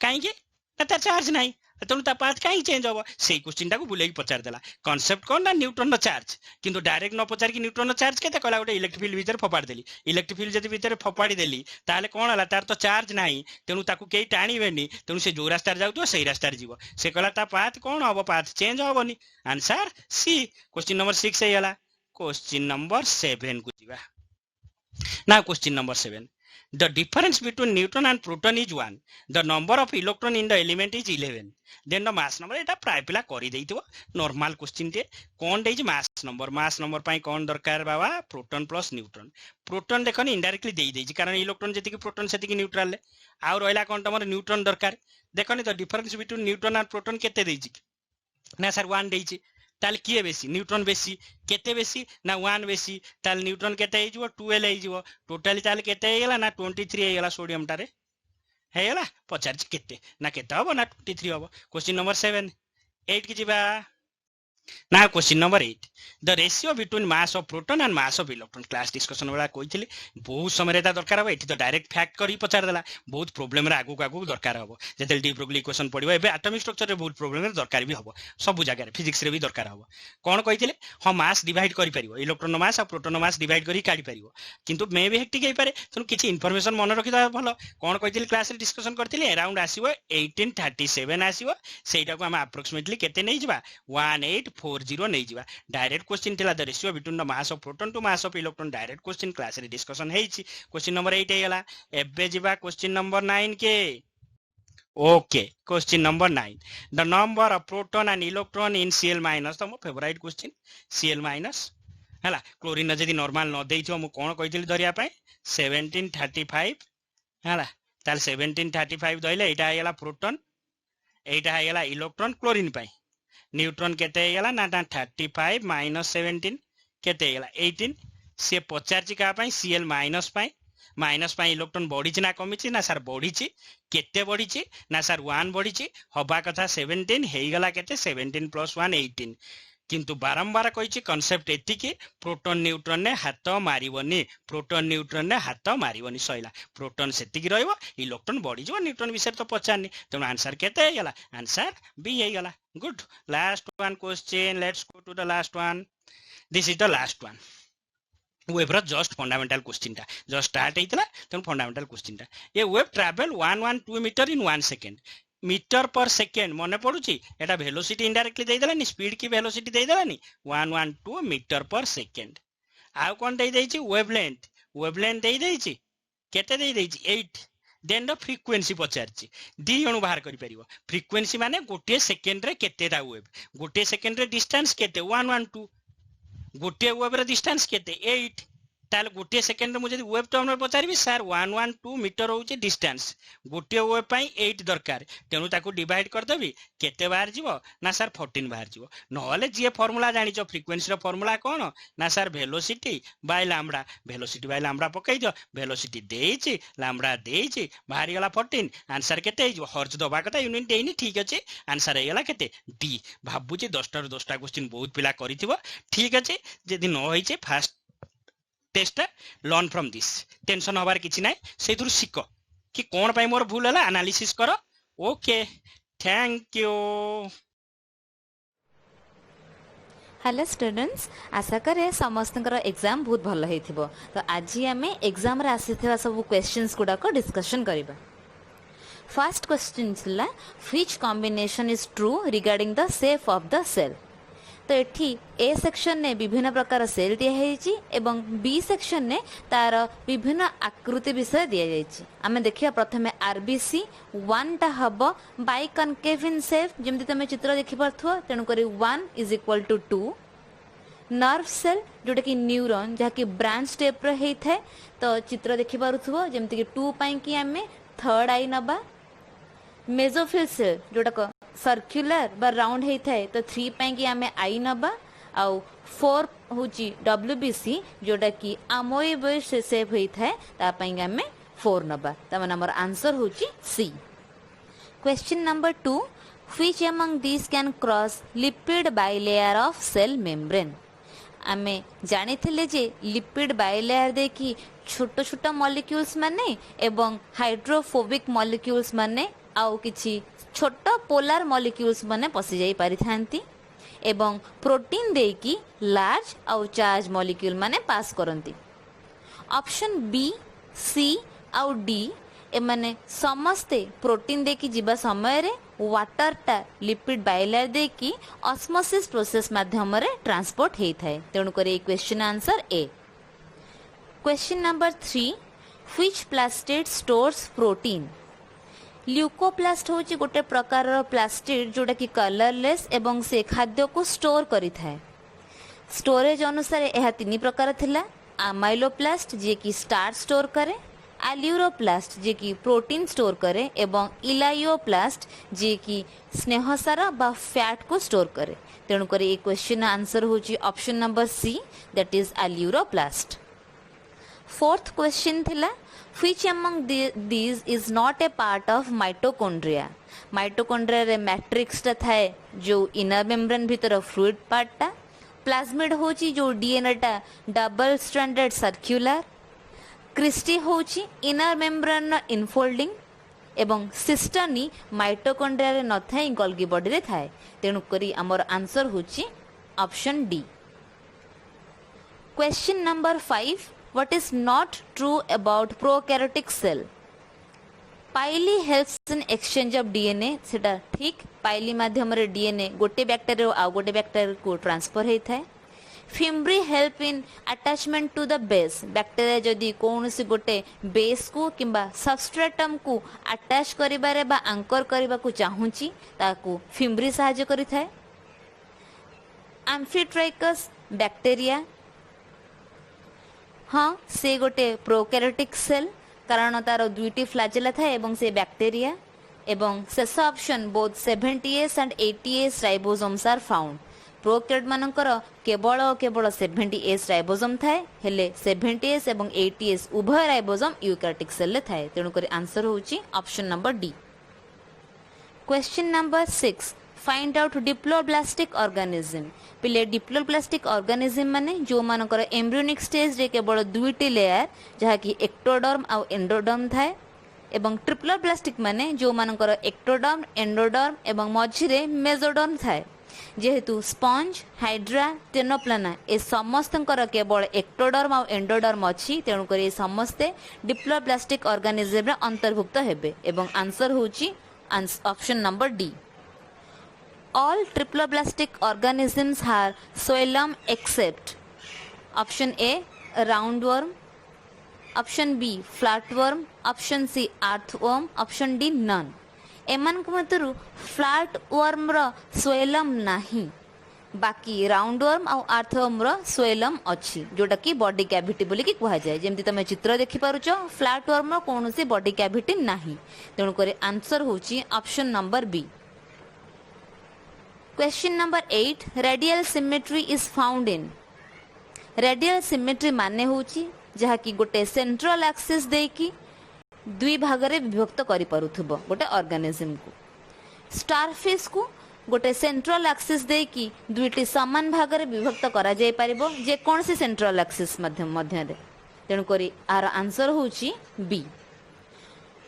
काहे कि ता चार्ज नाही तेनु ता पाथ काहे चेंज होबो सेही क्वेश्चन टाको बुलेई पचार देला कांसेप्ट कोन ना न्यूट्रॉन नो चार्ज किंतु डायरेक्ट न पचार कि न्यूट्रॉन नो चार्ज केते कहला गोटे इलेक्ट्रिक फील्ड भितरे फपाड़ देली इलेक्ट्रिक फील्ड जति भितरे फपाड़ी देली ताले कोन हला तार तो चार्ज नाही तेनु ताकू केई टाणीबेनी तेनु से जो रास्ता जाउतो सेही रास्ता रे जीवो से कहला ता पाथ कोन होबो पाथ चेंज होबोनी आंसर सी क्वेश्चन नंबर 6 हे हला क्वेश्चन नंबर 7 को जीवा now question number 7 the difference between neutron and proton is 1 the number of electron in the element is 11 then the mass number eta प्राय पिला करि देइथिबो normal question ते कोन देइ mass number पई कोन दरकार बाबा प्रोटॉन प्लस न्यूट्रॉन प्रोटॉन देखनि इनडायरेक्टली देइ देइ कारण इलेक्ट्रॉन जति कि प्रोटॉन सेति कि न्यूट्रल ले आ रहला कोन तमर न्यूट्रॉन दरकार देखनि the difference between neutron and proton केते देइछि ना सर 1 देइछि ताल किए बेसी न्यूट्रॉन बेसी केते बेसी ना 1 बेसी ताल न्यूट्रॉन केते हे जिवो 12 हे जिवो टोटली ताल केते हे गेला ना 23 हे गेला सोडियम टारे हे गेला पचार केते ना केते होबो ना 23 होबो क्वेश्चन नंबर 7 8 की जिबा Now question number 8. The ratio between mass of proton and mass of electron. Class discussion वाला कही बहुत समय दरकार हम ये डायरेक्ट फैक्ट कर पचारदेला बहुत प्रोब्लेम आगू आगू दरकार हम जो डीब्रोगली इक्वेशन पढ़ो ए एटॉमिक स्ट्रक्चर में बहुत प्रोब्लेम दरकार भी हम सब जगह फिजिक्स भी दरकार हम कौन कही हाँ मास डिवाइड कर इलेक्ट्रॉन मास और प्रोटोन मास डिवाइड कर काढ़ी पार किंतु मे भी हेक्टिक हो पारे तेणु किसी इनफॉरमेशन मन रखिदा भल कौन कही क्लास रे डिस्कशन करथिले अराउंड आसीबो 1837 आसीबो सेटा को हम अप्रोक्सीमेटली केते नै जिबा 1840 नै जिबा डायरेक्ट क्वेश्चन थिला the ratio between the mass of proton to mass of electron direct question class रे डिस्कशन हेछि क्वेश्चन नंबर 8 हे गला एबे जिबा क्वेश्चन नंबर 9 के okay question number 9 the number of proton and electron in Cl minus तो मो favourite question Cl minus हला क्लोरीन जदी नॉर्मल न देइथो मु कोन कहितली धरिया पय 1735 हला ताल 1735 दइले एटा आइला प्रोटॉन एटा आइला इलेक्ट्रॉन क्लोरीन पय न्यूट्रॉन केते आइला ना 35 माइनस 17 केते आइला 18 से पचारची का पय Cl माइनस पय माइनस पय इलेक्ट्रॉन बढ़ी ना कमी ना सर बढ़ी केते बढ़ी ना सर 1 बढ़ी हबा कथा 17 हेई गला केते 17 + 1 18 किंतु बारंबार कही कॉन्सेप्ट एतिकी प्रोटॉन न्यूट्रॉन ने हाथ मारिबनी प्रोटॉन न्यूट्रॉन ने हाथ मारिबनी सइला प्रोटॉन सेतिकी रहइबो इलेक्ट्रॉन बढ़ी जो न्यूट्रॉन विषय तो पचारनी तेणु आंसर केते हेगला आंसर बी हेगला good last one question let's go to the last one this is the last one wave just fundamental question टा जस्ट स्टार्ट हेतला तेणु फंडामेंटल क्वेश्चन टा ये wave travel 112 meter in 1 second meter per second मन पड़ुची एटा velocity indirectly दे देलानी स्पीड की वेलोसिटी दे देलानी 112 मीटर पर सेकेंड आ कोन दे देछि वेवलेंथ दे देछि केते दे देछि 8 देन द फ्रीक्वेंसी पचारछि दी अणु बाहर करि परिबो फ्रीक्वेंसी माने गोटे सेकेंड रे केतेटा वेव गोटे सेकेंड रे डिस्टेंस केते 112 गोटे वेव रे डिस्टेंस केते 8 ताल गोटे सेकेंड मुझे वेब टर्म पचारि सर 112 मीटर होचे डिस्टेंस गोटे वेब पाई 8 दरकार तेणु ताको डिवाइड कर देबी केते बाहर जीवो ना सर 14 बाहर जीवो नहले जे फार्मूला जानिचो फ्रीक्वेंसी रो फार्मूला कोन ना सर वेलोसिटी बाय लैम्बडा पकई दियो वेलोसिटी देइछि लैम्बडा देइछि बाहर गेला 14 आंसर केते हिजो हर्ज दबा कथा यूनिट देइनी ठीक अछि आंसर हेला केते डी भाबुछि 10 टा 10 टा क्वेश्चन बहुत पिला करिथिबो ठीक अछि जदि न होइछे first test learn from this tension हबार किछि नै सेथुर सिक कि कोन पय मोर भूल हला एनालिसिस करो okay thank you hello students आशा करे समस्त एग्जाम बहुत भल होइथिबो तो आज आमे एग्जाम रे आसीथिबा सब क्वेश्चंस गुडा को डिस्कशन करिबा फर्स्ट क्वेश्चन छिला which combination is true regarding the shape of the cell तो एठी ए सेक्शन ने विभिन्न प्रकार सेल दिया हेछि एवं बी सेक्शन ने तार विभिन्न आकृति विषय दिया जाइछि आमे देखिया प्रथमे आरबीसी 1 टा हबो बाई कनकेव इन शेप जेमति तमे चित्र देखि परथो तेनु करी 1 = 2 नर्व सेल जोटा कि न्यूरॉन जहा कि ब्रांच टाइप रो हेइ थाए तो चित्र देखि पारुथबो जेमति कि 2 पई कि आमे थर्ड आई नबा मेसोफिल सेल जोटा सर्कुलर बा राउंड हेइ थाए तो 3 पई कि आमे आई नबा आउ 4 होची डब्ल्यूबीसी जोटा कि अमोएबॉइड शेप हेइ थाए ता पई आमे 4 नबा त हमर आंसर होची C question number 2 which among this can cross lipid bilayer of cell membrane आमे जानिथिले जे लिपिड बाइलेयर दे कि छोट छोट मॉलिक्यूल्स माने एवं हाइड्रोफोबिक मॉलिक्यूल्स माने आउ किछि छोट पोलार मॉलिक्यूल्स माने पसि जाई पारि थांती एवं प्रोटीन दे कि लार्ज आउ चार्ज मॉलिक्यूल माने पास करंती ऑप्शन बी सी आउ डी ए माने समस्ते प्रोटीन दे कि जीवा समय रे वाटर टा लिपिड बाइलेयर दे कि ऑस्मोसिस प्रोसेस माध्यम रे ट्रांसपोर्ट हेइ थाए तेणु करे question answer A question number 3 which plastid stores protein leucoplast होची गोटे प्रकार प्लास्टिड जोटा कि कलरलेस एवं से खाद्य को स्टोर करि थाए स्टोरेज अनुसार यह 3 प्रकार थिला अमाइलोप्लास्ट जे कि स्टार्च स्टोर करे एल्यूरोप्लास्ट जे कि प्रोटीन स्टोर करे एवं इलायोप्लास्ट जे कि स्नेहसार बा फैट को स्टोर करे तेणु करे क्वेश्चन आंसर होची option number see that is aleuroplast fourth question थिला which among these is not a part of mitochondria mitochondria रे मैट्रिक्स टा थाए जो इनर मेम्ब्रेन भीतर फ्लूइड पार्ट टा प्लाज्मिड होची जो डीएनए टा डबल स्ट्रैंडेड सर्कुलर क्रिस्टी होची इनर मेम्ब्रेन इनफोल्डिंग एवं सिस्टनी माइटोकॉन्ड्रिया रे न थाए गोल्गी बॉडी रे थाए तेणु करी हमर आंसर होची option D. Question number 5 what is not true about prokaryotic cell पाइली helps in exchange of DNA सेटा ठीक पाइली माध्यम रे DNA गोटे बैक्टीरिया आ गोटे बैक्टीरिया को ट्रांसफर हेइ थाए fimbriae help in attachment to the base bacteria जदि कोनोसी गोटे बेस को किंबा सबस्ट्रेटम को अटैच करिबारे बा एंकर करिबा को चाहूची ताकू फिम्ब्री सहायता करि थाए एम्फीट्राइकस बैक्टीरिया हाँ से गोटे प्रोकैरियोटिक सेल कारण तार दुईटी फ्लैजेला थाए एवं से बैक्टीरिया एवं शेष option both 70S and 80S ribosomes are found prokaryote मानकर केवल 70S राइबोसोम थाए हेले 70S एवं 80S उभय राइबोसोम यूकैरियोटिक सेल ले थाए तेणु करी आंसर होची option number D. Question number 6 find out diploblastic organism पिले डिप्लोब्लास्टिक ऑर्गेनिज्म माने जो मानकर एम्ब्रियोनिक स्टेज रे केवल दुईटी लेयर जहा कि एक्टोडर्म आ एंडोडर्म थाए एवं ट्रिप्लोब्लास्टिक माने जो मानकर एक्टोडर्म एंडोडर्म एवं मझिरे मेसोडर्म थाए जेहेतु स्पंज हाइड्रा टेनोप्लाना ए समस्तंकर केवल एक्टोडर्म आ एंडोडर्म अछि तेणु करी समस्ते डिप्लोब्लास्टिक ऑर्गेनिज्म रे अंतर्भुक्त हेबे एवं आंसर होची option number D. All triploblastic organisms have xylem except option A roundworm, option B flatworm, option C earthworm, option D none। एमानक मतरु फ्लैटवर्म रो xylem नाही बाकी राउंडवर्म आ अर्थवर्म रो xylem अछि जोटा कि बॉडी कैविटी बोली कि कहा जाय जेमति तमे चित्र देखि पारुचो फ्लैटवर्म रो कोनोसी बॉडी कैविटी नाही तेणु करे आंसर होची option number B. Question number 8 radial symmetry is found in radial symmetry माने होची जहा कि गोटे सेंट्रल एक्सिस देकी दुई भाग रे विभक्त करि पारुथबो गोटे ऑर्गेनिज्म को स्टारफिश को गोटे सेंट्रल एक्सिस देकी दुईटी समान भाग रे विभक्त करा जाय परिबो जे कोनसी सेंट्रल एक्सिस मध्य रे तेणु करी आर आंसर होची B.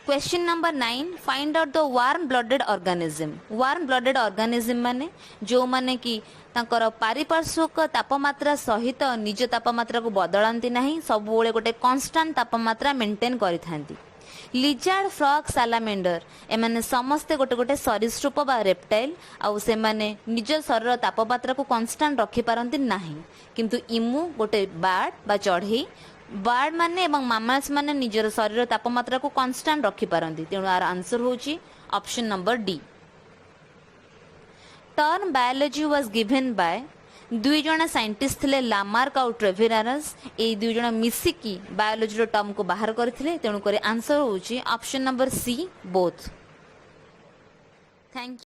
Question number 9 find out the warm blooded organism माने जो माने कि तांकर पारिपार्श्विक तापमात्रा सहित निज तापमात्रा को बदलांती नहीं सब बेले गोटे कांस्टेंट तापमात्रा मेंटेन करिथांती लिजार्ड फ्रॉग सालामेंडर एमाने समस्ते गोटे गोटे सरीसृप बा रेप्टाइल आउ से माने निज शरीर तापमात्रा को कांस्टेंट रखि पारंती नाही किंतु इमु गोटे बार्ड बा चढ़ई बार्ड माने एवं मामल्स माने निजर शरीर तापमात्रा को कांस्टेंट रखि पारंती तेणु आर आंसर होची option number D. Term biology was given by दुई जण साइंटिस्ट थिले लामार्क और ट्रेविरारस ए दुई जण मिसिकी बायोलॉजी रो टर्म को बाहर करथिले तेणु करे आंसर होची option number C both. Thank you.